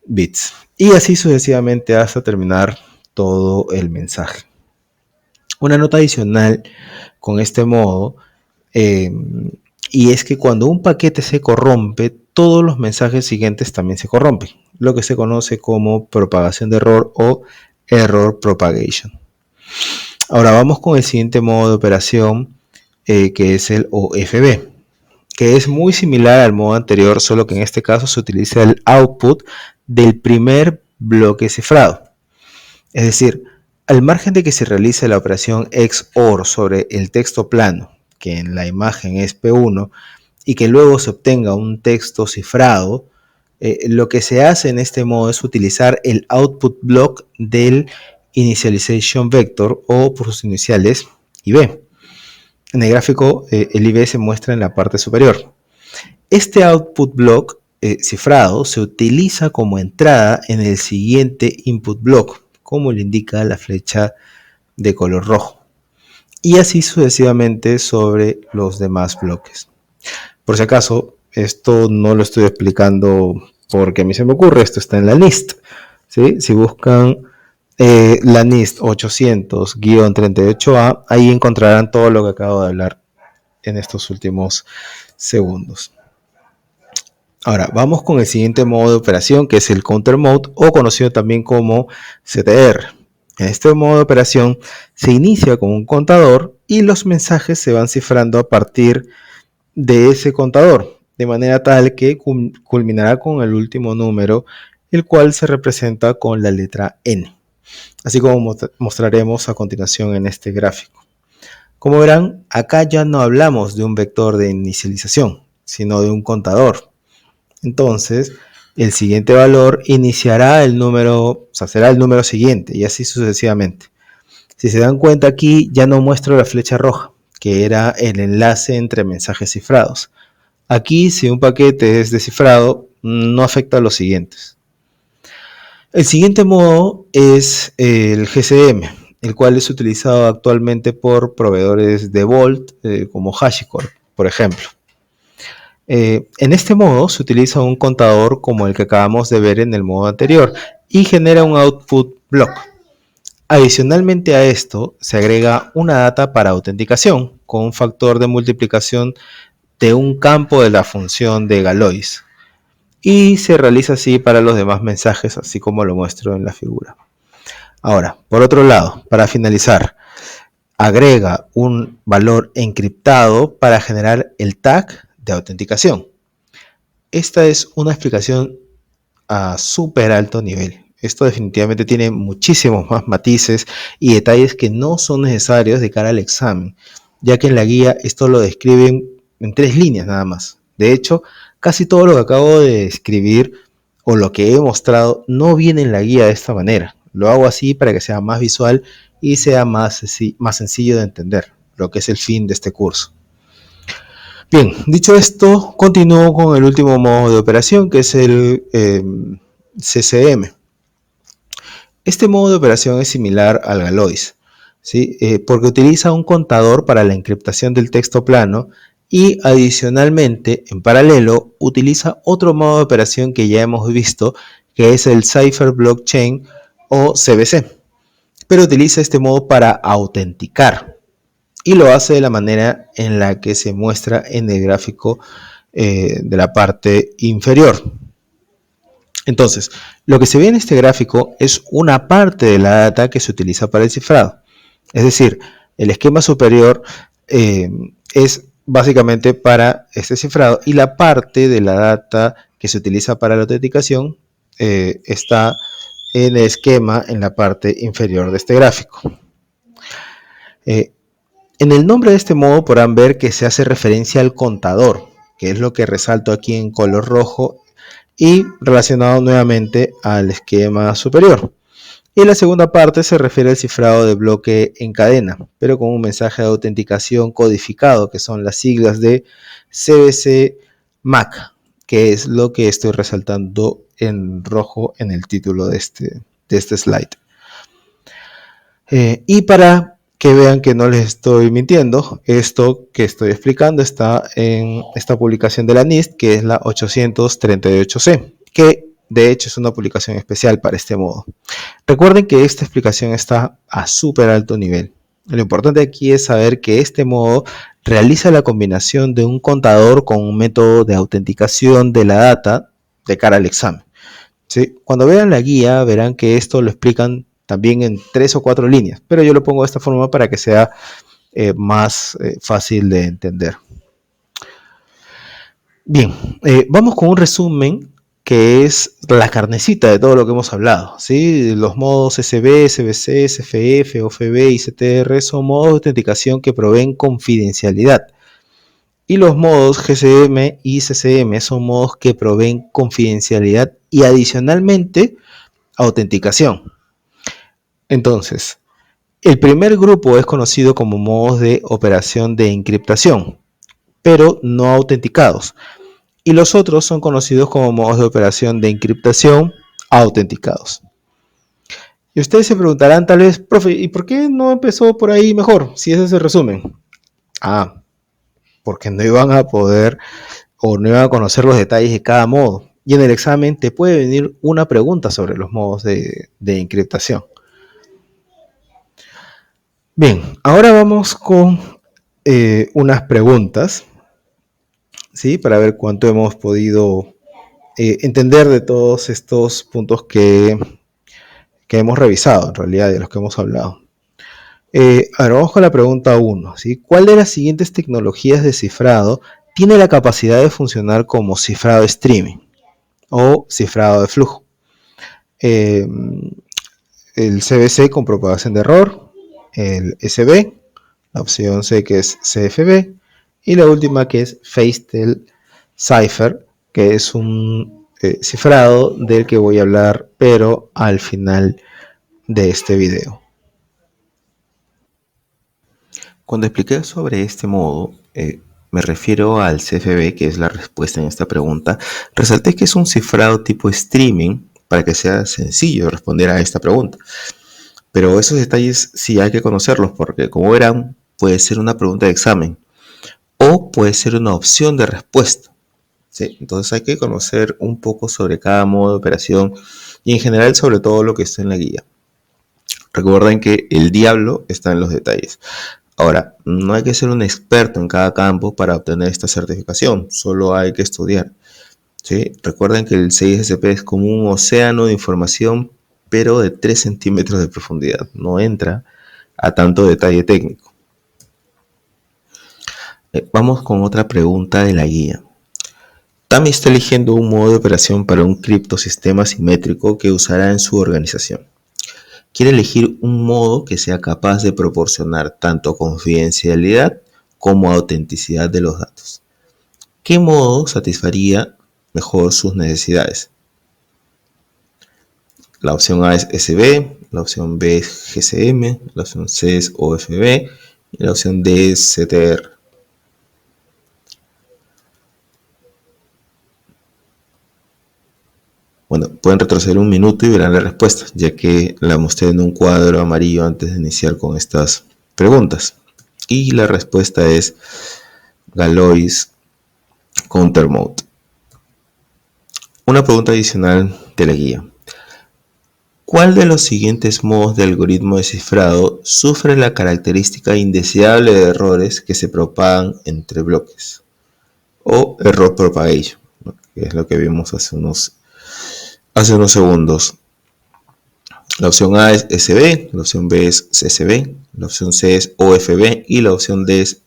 bits. Y así sucesivamente hasta terminar todo el mensaje. Una nota adicional con este modo, y es que cuando un paquete se corrompe, todos los mensajes siguientes también se corrompen, lo que se conoce como propagación de error o error propagation. Ahora vamos con el siguiente modo de operación, que es el OFB, que es muy similar al modo anterior, solo que en este caso se utiliza el output del primer bloque cifrado. Es decir, al margen de que se realice la operación XOR sobre el texto plano, que en la imagen es P1, y que luego se obtenga un texto cifrado, lo que se hace en este modo es utilizar el output block del initialization vector, o por sus iniciales IB. En el gráfico el IB se muestra en la parte superior. Este output block cifrado se utiliza como entrada en el siguiente input block, como le indica la flecha de color rojo, y así sucesivamente sobre los demás bloques. Por si acaso, esto no lo estoy explicando porque a mí se me ocurre, esto está en la NIST, ¿sí? Si buscan la NIST 800-38A, ahí encontrarán todo lo que acabo de hablar en estos últimos segundos. Ahora, vamos con el siguiente modo de operación, que es el Counter Mode, o conocido también como CTR. En este modo de operación se inicia con un contador y los mensajes se van cifrando a partir de ese contador, de manera tal que culminará con el último número, el cual se representa con la letra N, así como mostraremos a continuación en este gráfico. Como verán, acá ya no hablamos de un vector de inicialización, sino de un contador. Entonces, el siguiente valor iniciará el número, o sea, será el número siguiente y así sucesivamente. Si se dan cuenta aquí, ya no muestro la flecha roja, que era el enlace entre mensajes cifrados. Aquí, si un paquete es descifrado, no afecta a los siguientes. El siguiente modo es el GCM, el cual es utilizado actualmente por proveedores de Vault como HashiCorp, por ejemplo. En este modo se utiliza un contador como el que acabamos de ver en el modo anterior y genera un output block. Adicionalmente a esto se agrega una data para autenticación con un factor de multiplicación de un campo de la función de Galois y se realiza así para los demás mensajes, así como lo muestro en la figura. Ahora, por otro lado, para finalizar, agrega un valor encriptado para generar el tag de autenticación. Esta es una explicación a súper alto nivel. Esto definitivamente tiene muchísimos más matices y detalles que no son necesarios de cara al examen, ya que en la guía esto lo describen en 3 líneas nada más. De hecho, casi todo lo que acabo de escribir o lo que he mostrado no viene en la guía de esta manera. Lo hago así para que sea más visual y sea más sencillo de entender, lo que es el fin de este curso. Bien, dicho esto, continúo con el último modo de operación, que es el CCM. Este modo de operación es similar al Galois, ¿sí? Porque utiliza un contador para la encriptación del texto plano y adicionalmente, en paralelo, utiliza otro modo de operación que ya hemos visto, que es el Cipher Blockchain o CBC, pero utiliza este modo para autenticar y lo hace de la manera en la que se muestra en el gráfico de la parte inferior. Entonces, lo que se ve en este gráfico es una parte de la data que se utiliza para el cifrado. Es decir, el esquema superior es básicamente para este cifrado y la parte de la data que se utiliza para la autenticación está en el esquema en la parte inferior de este gráfico. En el nombre de este modo podrán ver que se hace referencia al contador, que es lo que resalto aquí en color rojo y relacionado nuevamente al esquema superior. Y la segunda parte se refiere al cifrado de bloque en cadena, pero con un mensaje de autenticación codificado, que son las siglas de CBC MAC, que es lo que estoy resaltando en rojo en el título de este slide. Y para que vean que no les estoy mintiendo, esto que estoy explicando está en esta publicación de la NIST, que es la 838C, que de hecho es una publicación especial para este modo. Recuerden que esta explicación está a súper alto nivel. Lo importante aquí es saber que este modo realiza la combinación de un contador con un método de autenticación de la data de cara al examen. ¿Sí? Cuando vean la guía verán que esto lo explican también en 3 o 4 líneas, pero yo lo pongo de esta forma para que sea más fácil de entender. Bien, vamos con un resumen que es la carnecita de todo lo que hemos hablado, ¿sí? Los modos SB, SBC, SFF, OFB y CTR son modos de autenticación que proveen confidencialidad. Y los modos GCM y CCM son modos que proveen confidencialidad y adicionalmente autenticación. Entonces, el primer grupo es conocido como modos de operación de encriptación, pero no autenticados. Y los otros son conocidos como modos de operación de encriptación autenticados. Y ustedes se preguntarán tal vez, profe, ¿y por qué no empezó por ahí mejor? Si ese es el resumen. Porque no iban a poder o no iban a conocer los detalles de cada modo. Y en el examen te puede venir una pregunta sobre los modos de encriptación. Bien, ahora vamos con unas preguntas, ¿sí? Para ver cuánto hemos podido entender de todos estos puntos que hemos revisado, en realidad, de los que hemos hablado. Ahora vamos con la pregunta 1, ¿sí? ¿Cuál de las siguientes tecnologías de cifrado tiene la capacidad de funcionar como cifrado streaming o cifrado de flujo? El CBC con propagación de error, el SB, la opción C que es CFB y la última que es Feistel Cipher que es un cifrado del que voy a hablar, pero al final de este video. Cuando expliqué sobre este modo, me refiero al CFB, que es la respuesta en esta pregunta. Resalté que es un cifrado tipo streaming para que sea sencillo responder a esta pregunta. Pero esos detalles sí hay que conocerlos porque, como verán, puede ser una pregunta de examen o puede ser una opción de respuesta. ¿Sí? Entonces hay que conocer un poco sobre cada modo de operación y en general sobre todo lo que está en la guía. Recuerden que el diablo está en los detalles. Ahora, no hay que ser un experto en cada campo para obtener esta certificación, solo hay que estudiar. ¿Sí? Recuerden que el 6SP es como un océano de información, pero de 3 centímetros de profundidad. No entra a tanto detalle técnico. Vamos con otra pregunta de la guía. Tami está eligiendo un modo de operación para un criptosistema simétrico que usará en su organización. Quiere elegir un modo que sea capaz de proporcionar tanto confidencialidad como autenticidad de los datos. ¿Qué modo satisfaría mejor sus necesidades? La opción A es SB, la opción B es GCM, la opción C es OFB y la opción D es CTR. Bueno, pueden retroceder un minuto y verán la respuesta, ya que la mostré en un cuadro amarillo antes de iniciar con estas preguntas. Y la respuesta es Galois Counter Mode. Una pregunta adicional de la guía. ¿Cuál de los siguientes modos de algoritmo de cifrado sufre la característica indeseable de errores que se propagan entre bloques? O error propagation, ¿no? Que es lo que vimos hace unos segundos. La opción A es SB, la opción B es CSB, la opción C es OFB y la opción D es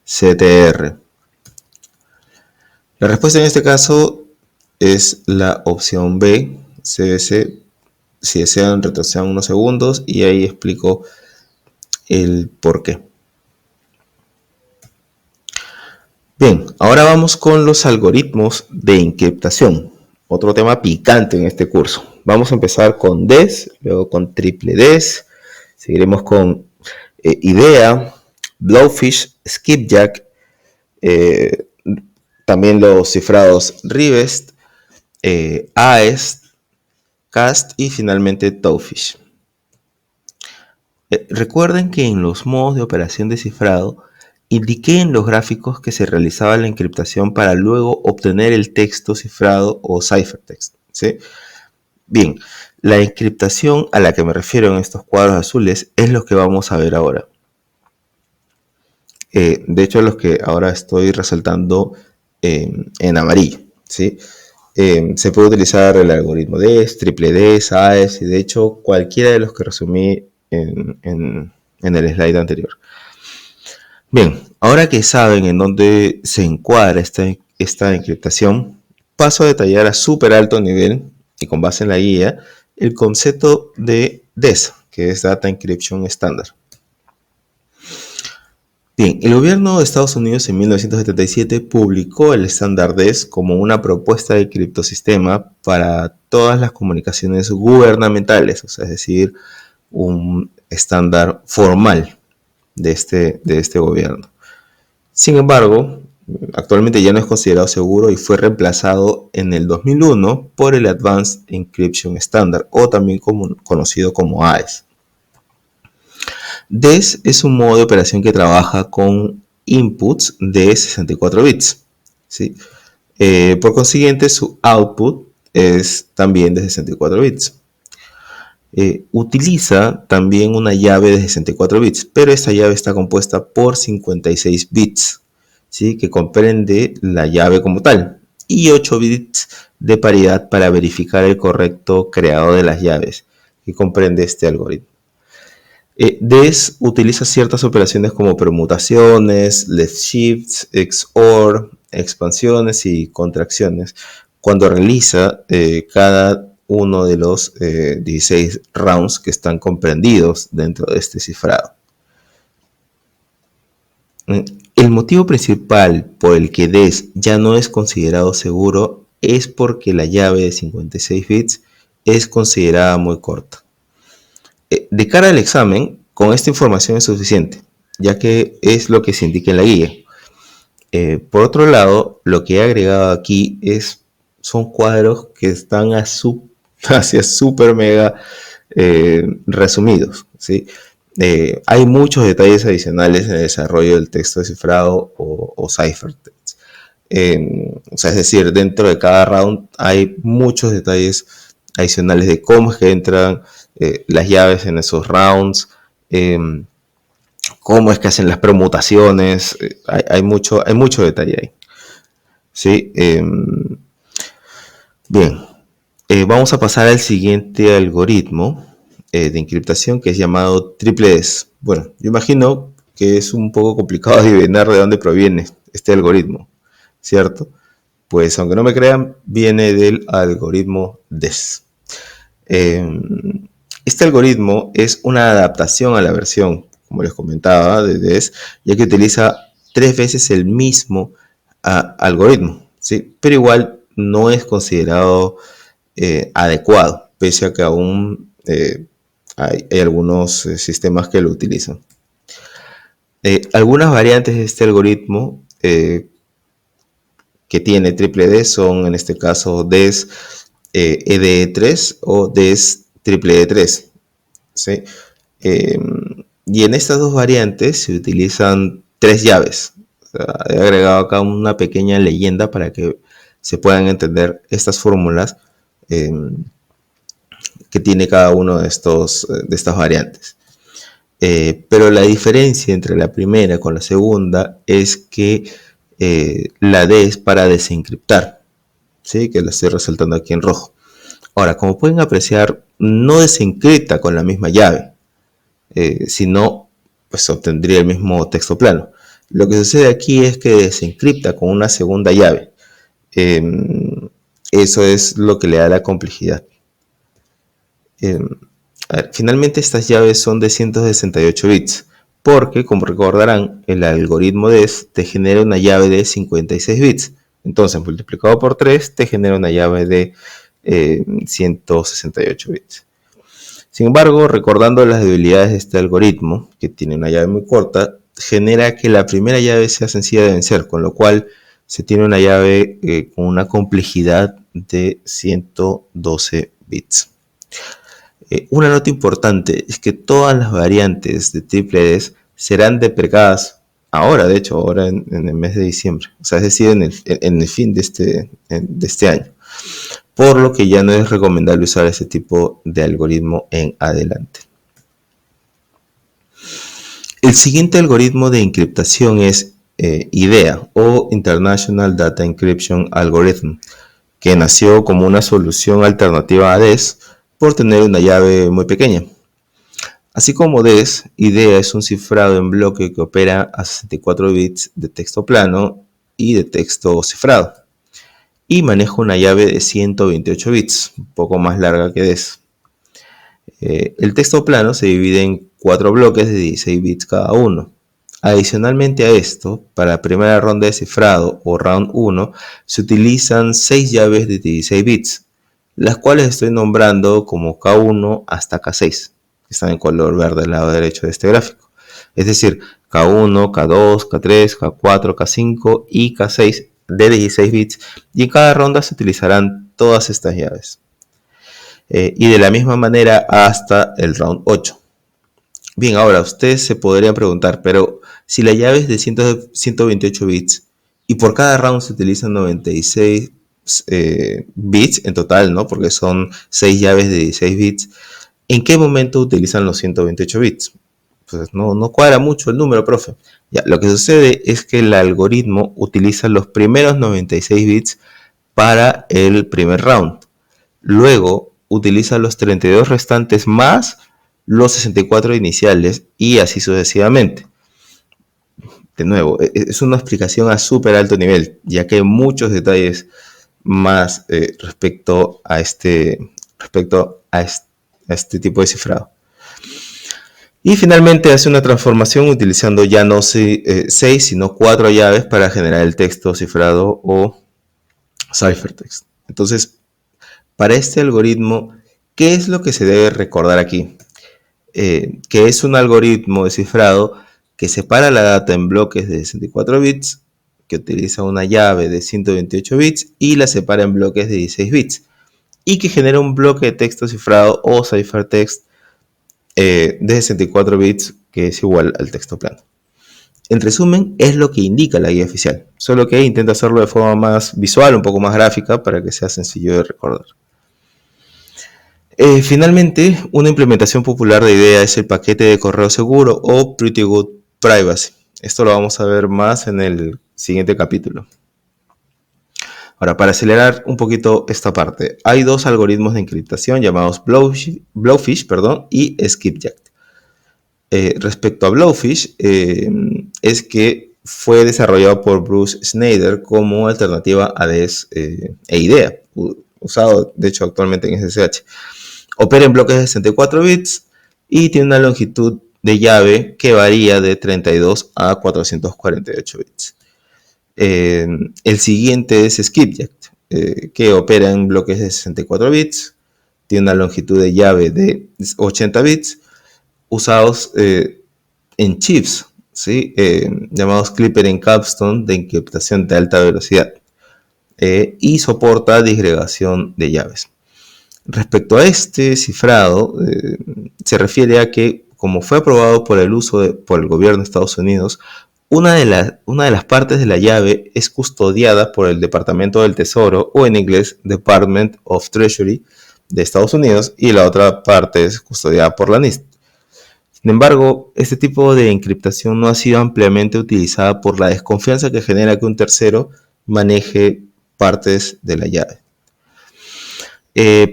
CTR. La respuesta en este caso es la opción B, CBC. Si desean, retrocedan unos segundos y ahí explico el por qué. Bien, ahora vamos con los algoritmos de encriptación. Otro tema picante en este curso. Vamos a empezar con DES, luego con triple DES, seguiremos con IDEA, Blowfish, Skipjack, también los cifrados Rivest, AES, Cast y finalmente Towfish. Recuerden que en los modos de operación de cifrado indiqué en los gráficos que se realizaba la encriptación para luego obtener el texto cifrado o ciphertext, ¿sí? Bien, la encriptación a la que me refiero en estos cuadros azules es lo que vamos a ver ahora. De hecho, los que ahora estoy resaltando en amarillo, ¿sí? Se puede utilizar el algoritmo DES, triple DES, AES y de hecho cualquiera de los que resumí en el slide anterior. Bien, ahora que saben en dónde se encuadra esta encriptación, paso a detallar a súper alto nivel y con base en la guía el concepto de DES, que es Data Encryption Standard. Bien, el gobierno de Estados Unidos en 1977 publicó el estándar DES como una propuesta de criptosistema para todas las comunicaciones gubernamentales, o sea, es decir, un estándar formal de este gobierno. Sin embargo, actualmente ya no es considerado seguro y fue reemplazado en el 2001 por el Advanced Encryption Standard, o también conocido como AES. DES es un modo de operación que trabaja con inputs de 64 bits. ¿Sí? Por consiguiente, su output es también de 64 bits. Utiliza también una llave de 64 bits, pero esta llave está compuesta por 56 bits, ¿sí? Que comprende la llave como tal, y 8 bits de paridad para verificar el correcto creado de las llaves, que comprende este algoritmo. DES utiliza ciertas operaciones como permutaciones, left shifts, XOR, expansiones y contracciones cuando realiza cada uno de los 16 rounds que están comprendidos dentro de este cifrado. El motivo principal por el que DES ya no es considerado seguro es porque la llave de 56 bits es considerada muy corta. De cara al examen, con esta información es suficiente, ya que es lo que se indica en la guía. Por otro lado, lo que he agregado aquí son cuadros que están hacia super mega resumidos, ¿sí? Hay muchos detalles adicionales en el desarrollo del texto descifrado o ciphertext. O sea, es decir, dentro de cada round hay muchos detalles adicionales de cómo es que entran las llaves en esos rounds, cómo es que hacen las permutaciones, hay mucho detalle ahí. ¿Sí? Bien, vamos a pasar al siguiente algoritmo de encriptación que es llamado triple S. Bueno, yo imagino que es un poco complicado adivinar de dónde proviene este algoritmo, ¿cierto? Pues aunque no me crean, viene del algoritmo DES. Este algoritmo es una adaptación a la versión, como les comentaba, de DES, ya que utiliza 3 veces el mismo algoritmo, ¿sí? Pero igual no es considerado adecuado, pese a que aún hay algunos sistemas que lo utilizan. Algunas variantes de este algoritmo que tiene triple D son, en este caso, DES EDE3 o DES triple E3. ¿Sí? Y en estas dos variantes se utilizan 3 llaves. O sea, he agregado acá una pequeña leyenda para que se puedan entender estas fórmulas que tiene cada uno de estas variantes. Pero la diferencia entre la primera con la segunda es que la D es para desencriptar, ¿sí? Que la estoy resaltando aquí en rojo. Ahora, como pueden apreciar, no desencripta con la misma llave, sino pues obtendría el mismo texto plano. Lo que sucede aquí es que desencripta con una segunda llave. Eso es lo que le da la complejidad. Finalmente estas llaves son de 168 bits, porque como recordarán, el algoritmo DES te genera una llave de 56 bits. Entonces, multiplicado por 3 te genera una llave de 168 bits. Sin embargo, recordando las debilidades de este algoritmo, que tiene una llave muy corta, genera que la primera llave sea sencilla de vencer, con lo cual se tiene una llave con una complejidad de 112 bits. Una nota importante es que todas las variantes de triple DES serán deprecadas ahora, de hecho, ahora en el mes de diciembre, o sea, es decir, en el fin de este año, por lo que ya no es recomendable usar ese tipo de algoritmo en adelante. El siguiente algoritmo de encriptación es IDEA o International Data Encryption Algorithm, que nació como una solución alternativa a DES por tener una llave muy pequeña. Así como DES, IDEA es un cifrado en bloque que opera a 64 bits de texto plano y de texto cifrado, y maneja una llave de 128 bits, un poco más larga que DES. El texto plano se divide en 4 bloques de 16 bits cada uno. Adicionalmente a esto, para la primera ronda de cifrado o round 1, se utilizan 6 llaves de 16 bits, las cuales estoy nombrando como K1 hasta K6, que están en color verde al lado derecho de este gráfico. Es decir, K1, K2, K3, K4, K5 y K6 de 16 bits, y en cada ronda se utilizarán todas estas llaves. Y de la misma manera hasta el round 8. Bien, ahora ustedes se podrían preguntar, pero si la llave es de 128 bits y por cada round se utilizan 96 bits en total, ¿no? Porque son 6 llaves de 16 bits, ¿en qué momento utilizan los 128 bits? Pues no cuadra mucho el número, profe. Ya, lo que sucede es que el algoritmo utiliza los primeros 96 bits para el primer round. Luego utiliza los 32 restantes más los 64 iniciales y así sucesivamente. De nuevo, es una explicación a súper alto nivel, ya que hay muchos detalles más respecto a este tipo de cifrado. Y finalmente hace una transformación utilizando ya no 6, sino 4 llaves para generar el texto cifrado o ciphertext. Entonces, para este algoritmo, ¿qué es lo que se debe recordar aquí? Que es un algoritmo de cifrado que separa la data en bloques de 64 bits, que utiliza una llave de 128 bits y la separa en bloques de 16 bits, y que genera un bloque de texto cifrado o ciphertext de 64 bits que es igual al texto plano. En resumen, es lo que indica la guía oficial, solo que intenta hacerlo de forma más visual, un poco más gráfica, para que sea sencillo de recordar. Finalmente, una implementación popular de IDEA es el paquete de correo seguro o Pretty Good Privacy. Esto lo vamos a ver más en el siguiente capítulo. Ahora, para acelerar un poquito esta parte, hay dos algoritmos de encriptación llamados Blowfish y Skipjack. Respecto a Blowfish, es que fue desarrollado por Bruce Schneider como alternativa a DES e IDEA, usado de hecho actualmente en SSH. Opera en bloques de 64 bits y tiene una longitud de llave que varía de 32 a 448 bits. El siguiente es Skipjack, que opera en bloques de 64 bits, tiene una longitud de llave de 80 bits, usados en chips, ¿sí? Llamados Clipper en Capstone de encriptación de alta velocidad, y soporta disgregación de llaves. Respecto a este cifrado, se refiere a que, como fue aprobado por el uso por el gobierno de Estados Unidos, una de las partes de la llave es custodiada por el Departamento del Tesoro, o en inglés Department of Treasury de Estados Unidos, y la otra parte es custodiada por la NIST. Sin embargo, este tipo de encriptación no ha sido ampliamente utilizada por la desconfianza que genera que un tercero maneje partes de la llave.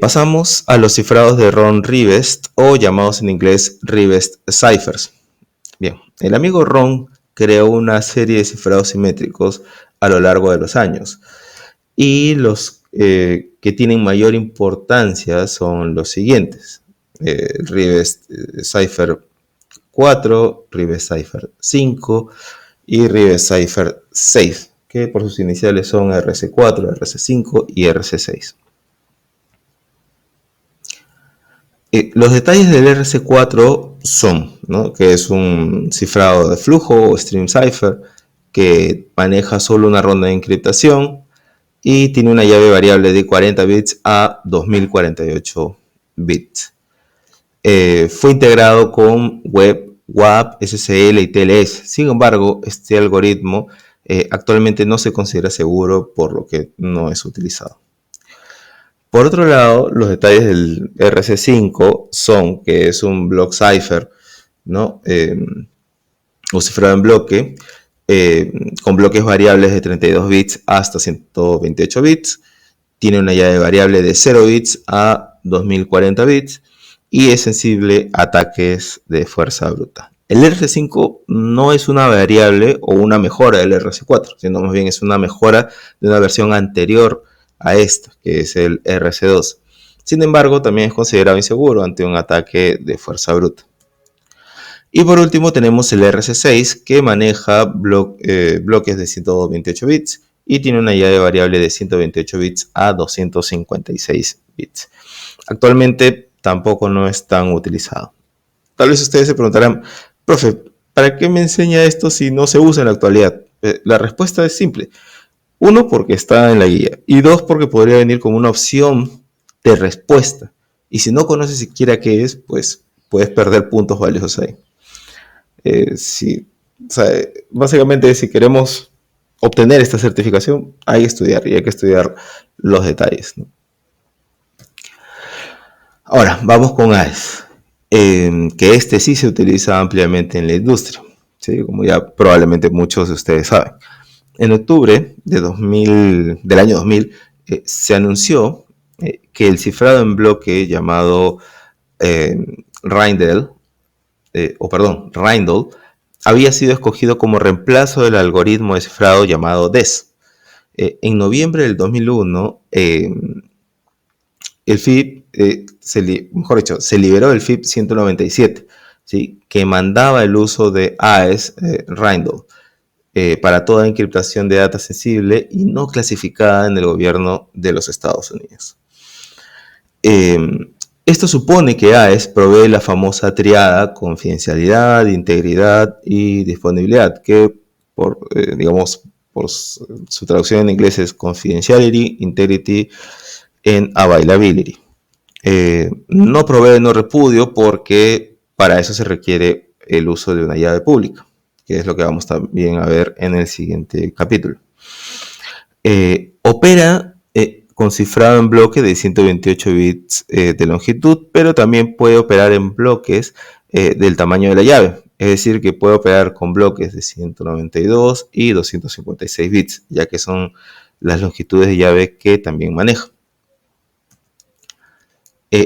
Pasamos a los cifrados de Ron Rivest, o llamados en inglés Rivest Ciphers. Bien, el amigo Ron creó una serie de cifrados simétricos a lo largo de los años, y los que tienen mayor importancia son los siguientes: Rivest Cipher 4, Rivest Cipher 5 y Rivest Cipher 6, que por sus iniciales son RC4, RC5 y RC6. Los detalles del RC4 son, ¿no?, que es un cifrado de flujo o stream cipher que maneja solo una ronda de encriptación y tiene una llave variable de 40 bits a 2048 bits. Fue integrado con Web, WAP, SSL y TLS. Sin embargo, este algoritmo actualmente no se considera seguro, por lo que no es utilizado. Por otro lado, los detalles del RC5 son que es un block cipher, ¿no? O cifrado en bloque, con bloques variables de 32 bits hasta 128 bits. Tiene una llave variable de 0 bits a 2040 bits y es sensible a ataques de fuerza bruta. El RC5 no es una variable o una mejora del RC4, sino más bien es una mejora de una versión anterior a esta, que es el RC2. Sin embargo, también es considerado inseguro ante un ataque de fuerza bruta. Y por último tenemos el RC6, que maneja bloques de 128 bits y tiene una llave variable de 128 bits a 256 bits. Actualmente tampoco no es tan utilizado. Tal vez ustedes se preguntarán: profe, ¿para qué me enseña esto si no se usa en la actualidad? La respuesta es simple. Uno, porque está en la guía, y dos, porque podría venir como una opción de respuesta. Y si no conoces siquiera qué es, pues puedes perder puntos valiosos ahí. Básicamente, si queremos obtener esta certificación, hay que estudiar, y hay que estudiar los detalles, ¿no? Ahora, vamos con AES, que este sí se utiliza ampliamente en la industria, ¿sí? Como ya probablemente muchos de ustedes saben. En octubre del año 2000 se anunció que el cifrado en bloque llamado Rindle había sido escogido como reemplazo del algoritmo de cifrado llamado DES. En noviembre del 2001, el FIP, se liberó el FIP 197, ¿sí? Que mandaba el uso de AES Rindle para toda encriptación de data sensible y no clasificada en el gobierno de los Estados Unidos. Esto supone que AES provee la famosa triada confidencialidad, integridad y disponibilidad, que digamos, por su traducción en inglés es confidentiality, integrity and availability. No provee no repudio porque para eso se requiere el uso de una llave pública, que es lo que vamos también a ver en el siguiente capítulo. Opera con cifrado en bloque de 128 bits de longitud, pero también puede operar en bloques del tamaño de la llave. Es decir, que puede operar con bloques de 192 y 256 bits, ya que son las longitudes de llave que también maneja.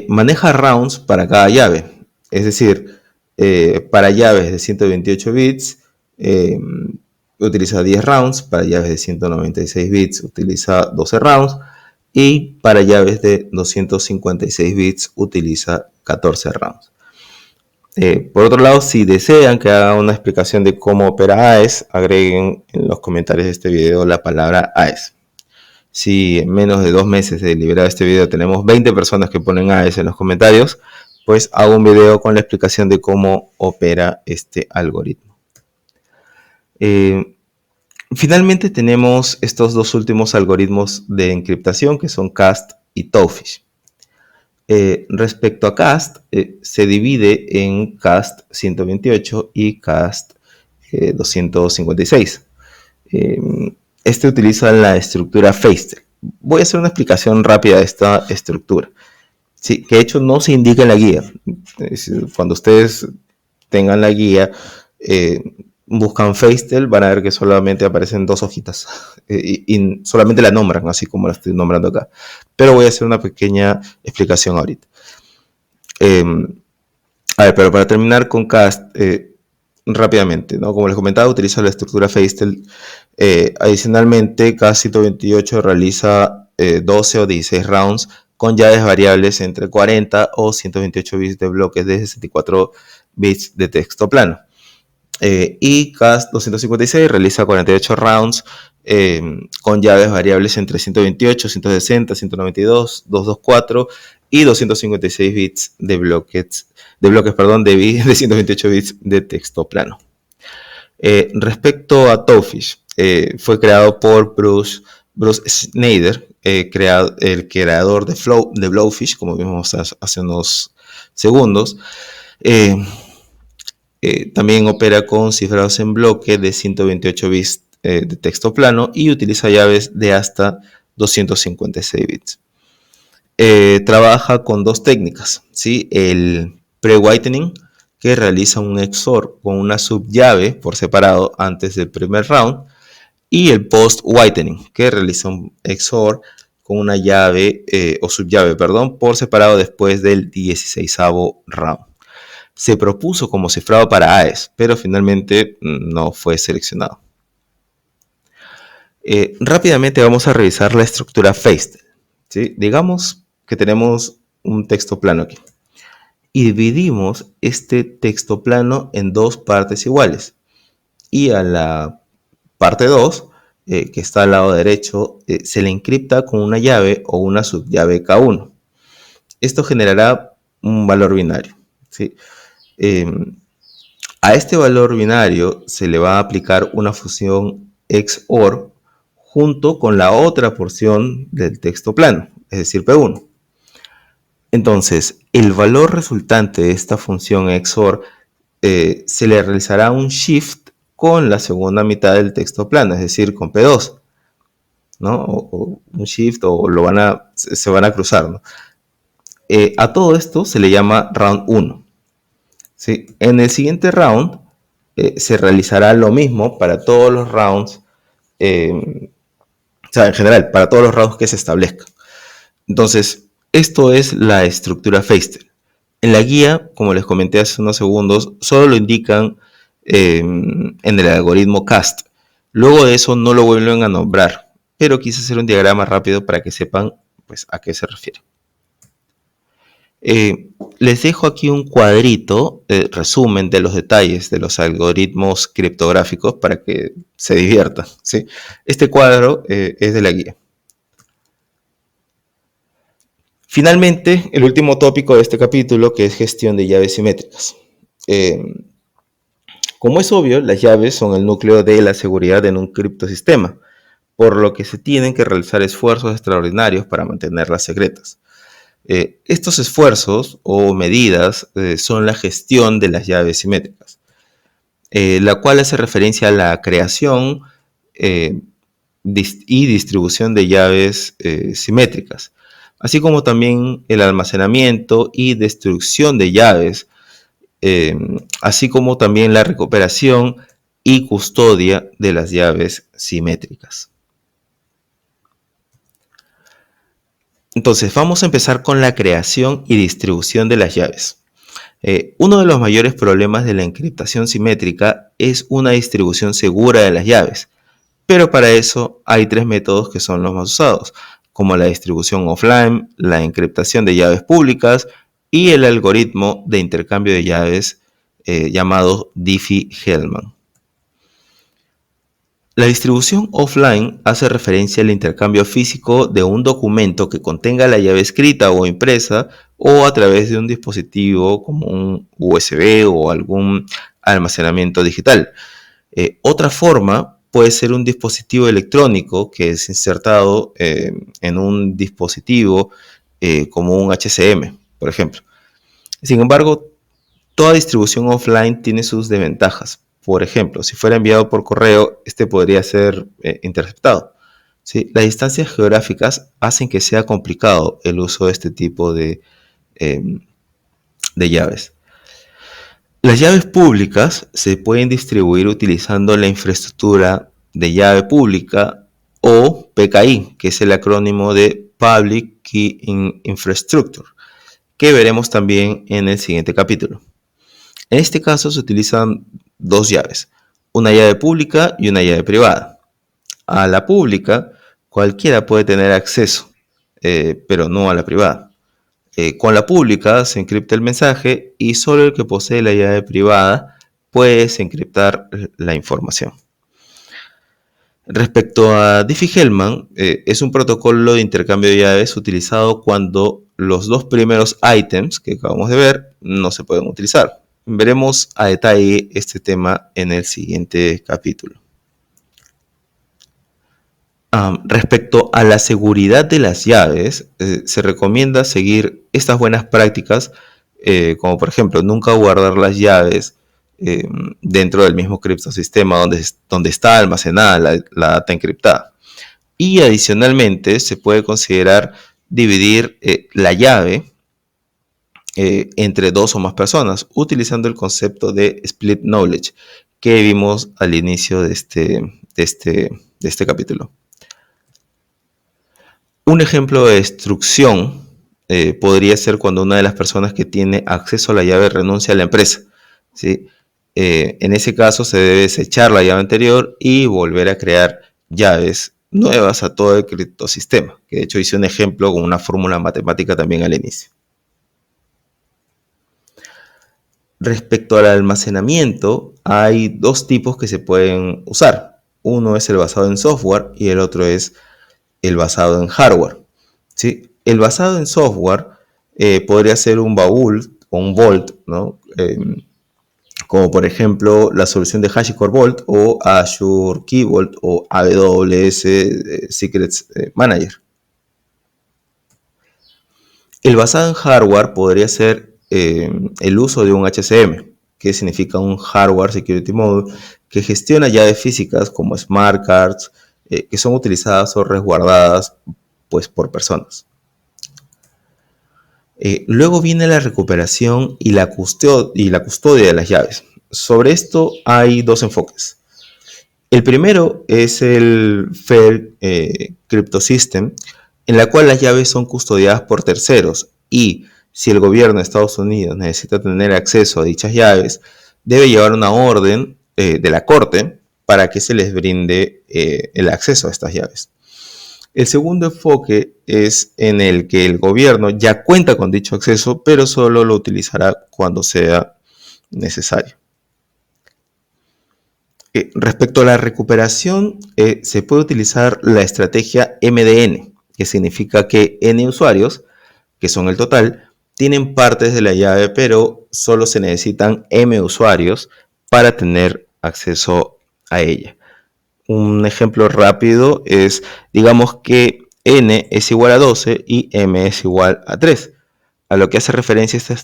Maneja rounds para cada llave, es decir, para llaves de 128 bits utiliza 10 rounds, para llaves de 196 bits utiliza 12 rounds y para llaves de 256 bits utiliza 14 rounds. Por otro lado, si desean que haga una explicación de cómo opera AES, agreguen en los comentarios de este video la palabra AES. Si en menos de 2 meses de liberar este video tenemos 20 personas que ponen AES en los comentarios, pues hago un video con la explicación de cómo opera este algoritmo. Finalmente tenemos estos dos últimos algoritmos de encriptación que son CAST y Towfish. Respecto a CAST, se divide en CAST 128 y CAST 256. Este utiliza la estructura Feistel. Voy a hacer una explicación rápida de esta estructura. Sí, que de hecho no se indica en la guía. Cuando ustedes tengan la guía, buscan Feistel, van a ver que solamente aparecen 2 hojitas y solamente la nombran, así como la estoy nombrando acá. Pero voy a hacer una pequeña explicación ahorita. A ver, pero para terminar con CAST, rápidamente, ¿no? Como les comentaba, utiliza la estructura Feistel. Adicionalmente, CAST 128 realiza 12 o 16 rounds con llaves variables entre 40 o 128 bits de bloques de 64 bits de texto plano. Y CAST 256 realiza 48 rounds con llaves variables entre 128, 160, 192, 224 y 256 bits de bloques de 128 bits de texto plano. Respecto a Towfish, fue creado por Bruce Schneider, el creador de Blowfish, como vimos hace unos segundos. También opera con cifrados en bloque de 128 bits de texto plano y utiliza llaves de hasta 256 bits. Trabaja con 2 técnicas, ¿sí? El pre-whitening, que realiza un XOR con una subllave por separado antes del primer round, y el post-whitening, que realiza un XOR con una llave o subllave, por separado después del 16º round. Se propuso como cifrado para AES, pero finalmente no fue seleccionado. Rápidamente vamos a revisar la estructura Feistel, ¿sí? Digamos que tenemos un texto plano aquí y dividimos este texto plano en 2 partes iguales, y a la parte 2, que está al lado derecho, se le encripta con una llave o una subllave K1. Esto generará un valor binario, ¿sí? A este valor binario se le va a aplicar una función XOR junto con la otra porción del texto plano, es decir, P1. Entonces, el valor resultante de esta función XOR se le realizará un shift con la segunda mitad del texto plano, es decir, con P2, ¿no? O un shift, o se van a cruzar, ¿no? A todo esto se le llama round 1. ¿Sí? En el siguiente round se realizará lo mismo para todos los rounds, o sea, en general, para todos los rounds que se establezcan. Entonces, esto es la estructura Feistel. En la guía, como les comenté hace unos segundos, solo lo indican en el algoritmo CAST. Luego de eso no lo vuelven a nombrar, pero quise hacer un diagrama rápido para que sepan, pues, a qué se refiere. Les dejo aquí un cuadrito, resumen de los detalles de los algoritmos criptográficos para que se diviertan, ¿sí? Este cuadro es de la guía. Finalmente, el último tópico de este capítulo, que es gestión de llaves simétricas. Como es obvio, las llaves son el núcleo de la seguridad en un criptosistema, por lo que se tienen que realizar esfuerzos extraordinarios para mantenerlas secretas. Estos esfuerzos o medidas son la gestión de las llaves simétricas, la cual hace referencia a la creación y distribución de llaves simétricas, así como también el almacenamiento y destrucción de llaves, así como también la recuperación y custodia de las llaves simétricas. Entonces, vamos a empezar con la creación y distribución de las llaves. Uno de los mayores problemas de la encriptación simétrica es una distribución segura de las llaves, pero para eso hay tres métodos que son los más usados, como la distribución offline, la encriptación de llaves públicas y el algoritmo de intercambio de llaves llamado Diffie-Hellman. La distribución offline hace referencia al intercambio físico de un documento que contenga la llave escrita o impresa o a través de un dispositivo como un USB o algún almacenamiento digital. Otra forma puede ser un dispositivo electrónico que es insertado en un dispositivo como un HCM, por ejemplo. Sin embargo, toda distribución offline tiene sus desventajas. Por ejemplo, si fuera enviado por correo, este podría ser interceptado. ¿Sí? Las distancias geográficas hacen que sea complicado el uso de este tipo de llaves. Las llaves públicas se pueden distribuir utilizando la infraestructura de llave pública o PKI, que es el acrónimo de Public Key Infrastructure, que veremos también en el siguiente capítulo. En este caso se utilizan dos llaves, una llave pública y una llave privada. A la pública cualquiera puede tener acceso, pero no a la privada. Con la pública se encripta el mensaje y solo el que posee la llave privada puede desencriptar la información. Respecto a Diffie-Hellman, es un protocolo de intercambio de llaves utilizado cuando los dos primeros ítems que acabamos de ver no se pueden utilizar. Veremos a detalle este tema en el siguiente capítulo. Respecto a la seguridad de las llaves, se recomienda seguir estas buenas prácticas, como por ejemplo, nunca guardar las llaves dentro del mismo criptosistema donde está almacenada la data encriptada. Y adicionalmente, se puede considerar dividir la llave entre dos o más personas, utilizando el concepto de split knowledge que vimos al inicio de este capítulo. Un ejemplo de destrucción podría ser cuando una de las personas que tiene acceso a la llave renuncia a la empresa, ¿sí? En ese caso se debe desechar la llave anterior y volver a crear llaves nuevas a todo el criptosistema, que de hecho hice un ejemplo con una fórmula matemática también al inicio. Respecto al almacenamiento, hay dos tipos que se pueden usar. Uno es el basado en software y el otro es el basado en hardware. ¿Sí? El basado en software podría ser un baúl o un vault, ¿no? Como por ejemplo la solución de HashiCorp Vault o Azure Key Vault o AWS Secrets Manager. El basado en hardware podría ser el uso de un HCM, que significa un Hardware Security Module, que gestiona llaves físicas como smart cards, que son utilizadas o resguardadas pues, por personas. Luego viene la recuperación y la custodia de las llaves. Sobre esto hay dos enfoques. El primero es el Fair Crypto System, en la cual las llaves son custodiadas por terceros y si el gobierno de Estados Unidos necesita tener acceso a dichas llaves, debe llevar una orden de la corte para que se les brinde el acceso a estas llaves. El segundo enfoque es en el que el gobierno ya cuenta con dicho acceso, pero solo lo utilizará cuando sea necesario. Respecto a la recuperación, se puede utilizar la estrategia MDN, que significa que N usuarios, que son el total, tienen partes de la llave, pero solo se necesitan M usuarios para tener acceso a ella. Un ejemplo rápido es, digamos que N es igual a 12 y M es igual a 3. A lo que hace referencia esta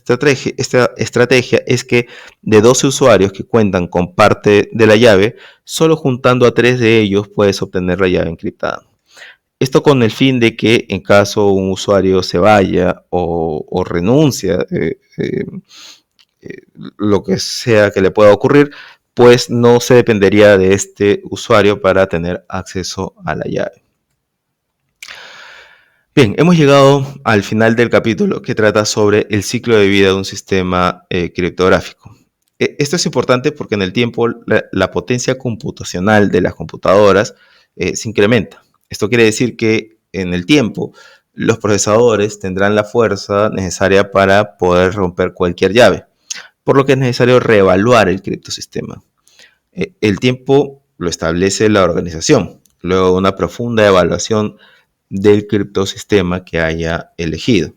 estrategia es que de 12 usuarios que cuentan con parte de la llave, solo juntando a 3 de ellos puedes obtener la llave encriptada. Esto con el fin de que en caso un usuario se vaya o renuncia, lo que sea que le pueda ocurrir, pues no se dependería de este usuario para tener acceso a la llave. Bien, hemos llegado al final del capítulo que trata sobre el ciclo de vida de un sistema criptográfico. Esto es importante porque en el tiempo la potencia computacional de las computadoras se incrementa. Esto quiere decir que en el tiempo los procesadores tendrán la fuerza necesaria para poder romper cualquier llave, por lo que es necesario reevaluar el criptosistema. El tiempo lo establece la organización, luego de una profunda evaluación del criptosistema que haya elegido.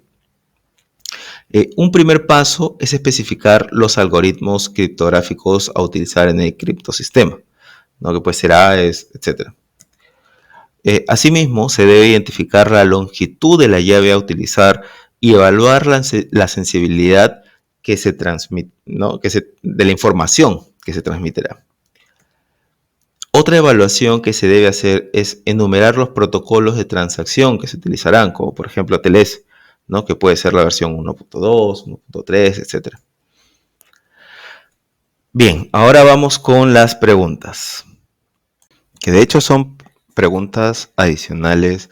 Un primer paso es especificar los algoritmos criptográficos a utilizar en el criptosistema, ¿no? Que puede ser AES, etc. Asimismo, se debe identificar la longitud de la llave a utilizar y evaluar la sensibilidad que se transmite, ¿no? de la información que se transmitirá. Otra evaluación que se debe hacer es enumerar los protocolos de transacción que se utilizarán, como por ejemplo TLS, ¿no? Que puede ser la versión 1.2, 1.3, etc. Bien, ahora vamos con las preguntas, que de hecho son preguntas adicionales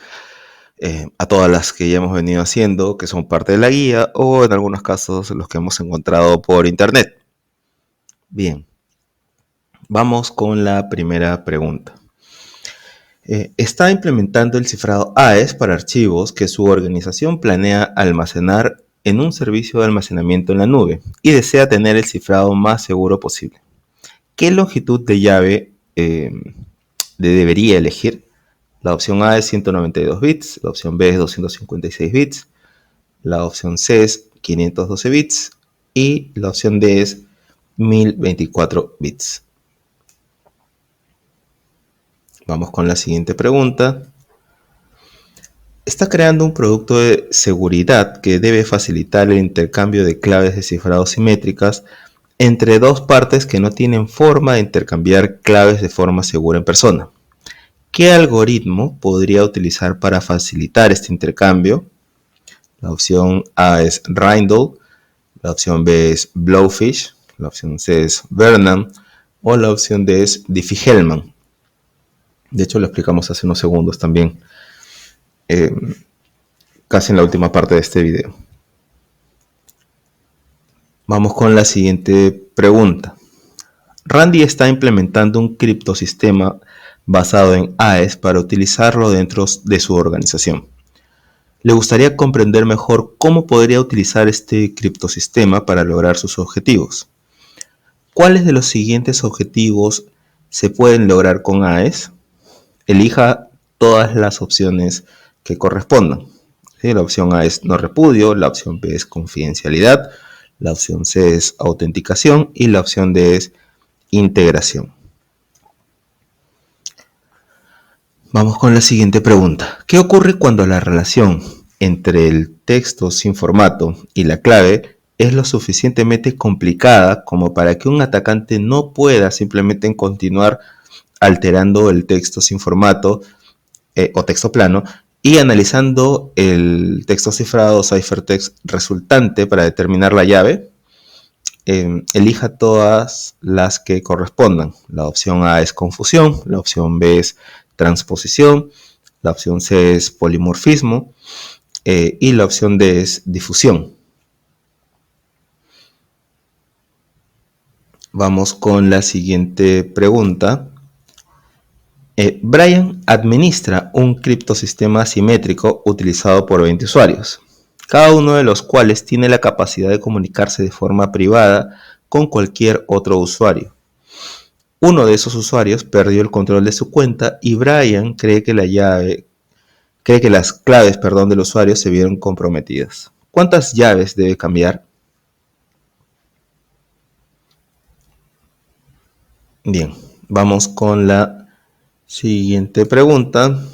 a todas las que ya hemos venido haciendo, que son parte de la guía o en algunos casos los que hemos encontrado por internet. Bien, vamos con la primera pregunta. Está implementando el cifrado AES para archivos que su organización planea almacenar en un servicio de almacenamiento en la nube y desea tener el cifrado más seguro posible. ¿Qué longitud de llave debería elegir? La opción A es 192 bits, la opción B es 256 bits, la opción C es 512 bits y la opción D es 1024 bits. Vamos con la siguiente pregunta. Está creando un producto de seguridad que debe facilitar el intercambio de claves de cifrado simétricas entre dos partes que no tienen forma de intercambiar claves de forma segura en persona. ¿Qué algoritmo podría utilizar para facilitar este intercambio? La opción A es Rindle, la opción B es Blowfish, la opción C es Vernam o la opción D es Diffie-Hellman. De hecho, lo explicamos hace unos segundos también, casi en la última parte de este video. Vamos con la siguiente pregunta. Randy está implementando un criptosistema basado en AES para utilizarlo dentro de su organización. Le gustaría comprender mejor cómo podría utilizar este criptosistema para lograr sus objetivos. ¿Cuáles de los siguientes objetivos se pueden lograr con AES? Elija todas las opciones que correspondan. ¿Sí? La opción A es no repudio, la opción B es confidencialidad, la opción C es autenticación y la opción D es integración. Vamos con la siguiente pregunta. ¿Qué ocurre cuando la relación entre el texto sin formato y la clave es lo suficientemente complicada como para que un atacante no pueda simplemente continuar alterando el texto sin formato o texto plano y analizando el texto cifrado o ciphertext resultante para determinar la llave? Elija todas las que correspondan. La opción A es confusión, la opción B es transposición, la opción C es polimorfismo y la opción D es difusión. Vamos con la siguiente pregunta. Brian administra un criptosistema simétrico utilizado por 20 usuarios, cada uno de los cuales tiene la capacidad de comunicarse de forma privada con cualquier otro usuario. Uno de esos usuarios perdió el control de su cuenta y Brian cree que las claves, del usuario se vieron comprometidas. ¿Cuántas llaves debe cambiar? Bien, vamos con la siguiente pregunta.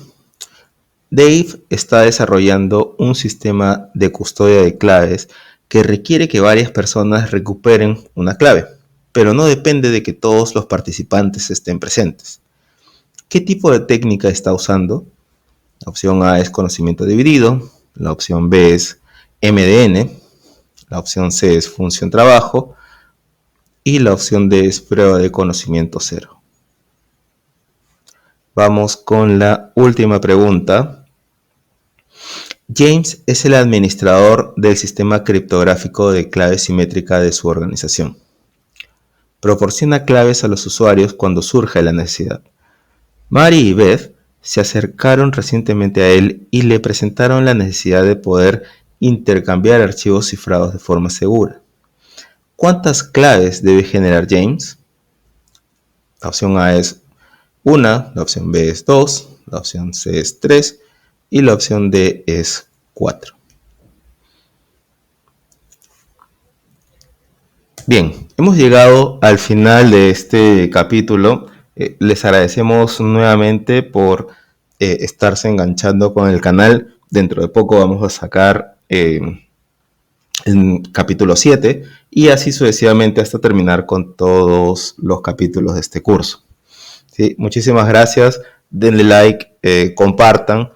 Dave está desarrollando un sistema de custodia de claves que requiere que varias personas recuperen una clave, pero no depende de que todos los participantes estén presentes. ¿Qué tipo de técnica está usando? La opción A es conocimiento dividido, la opción B es MDN, la opción C es función trabajo y la opción D es prueba de conocimiento cero. Vamos con la última pregunta. James es el administrador del sistema criptográfico de clave simétrica de su organización. Proporciona claves a los usuarios cuando surge la necesidad. Mary y Beth se acercaron recientemente a él y le presentaron la necesidad de poder intercambiar archivos cifrados de forma segura. ¿Cuántas claves debe generar James? La opción A es 1, la opción B es 2, la opción C es 3 y la opción D es 4. Bien, hemos llegado al final de este capítulo. Les agradecemos nuevamente por estarse enganchando con el canal. Dentro de poco vamos a sacar el capítulo 7 y así sucesivamente hasta terminar con todos los capítulos de este curso. ¿Sí? Muchísimas gracias. Denle like, compartan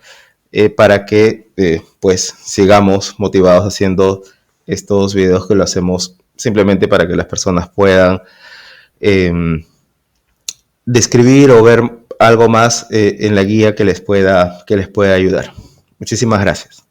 para que pues sigamos motivados haciendo estos videos que lo hacemos simplemente para que las personas puedan describir o ver algo más en la guía que les pueda ayudar. Muchísimas gracias.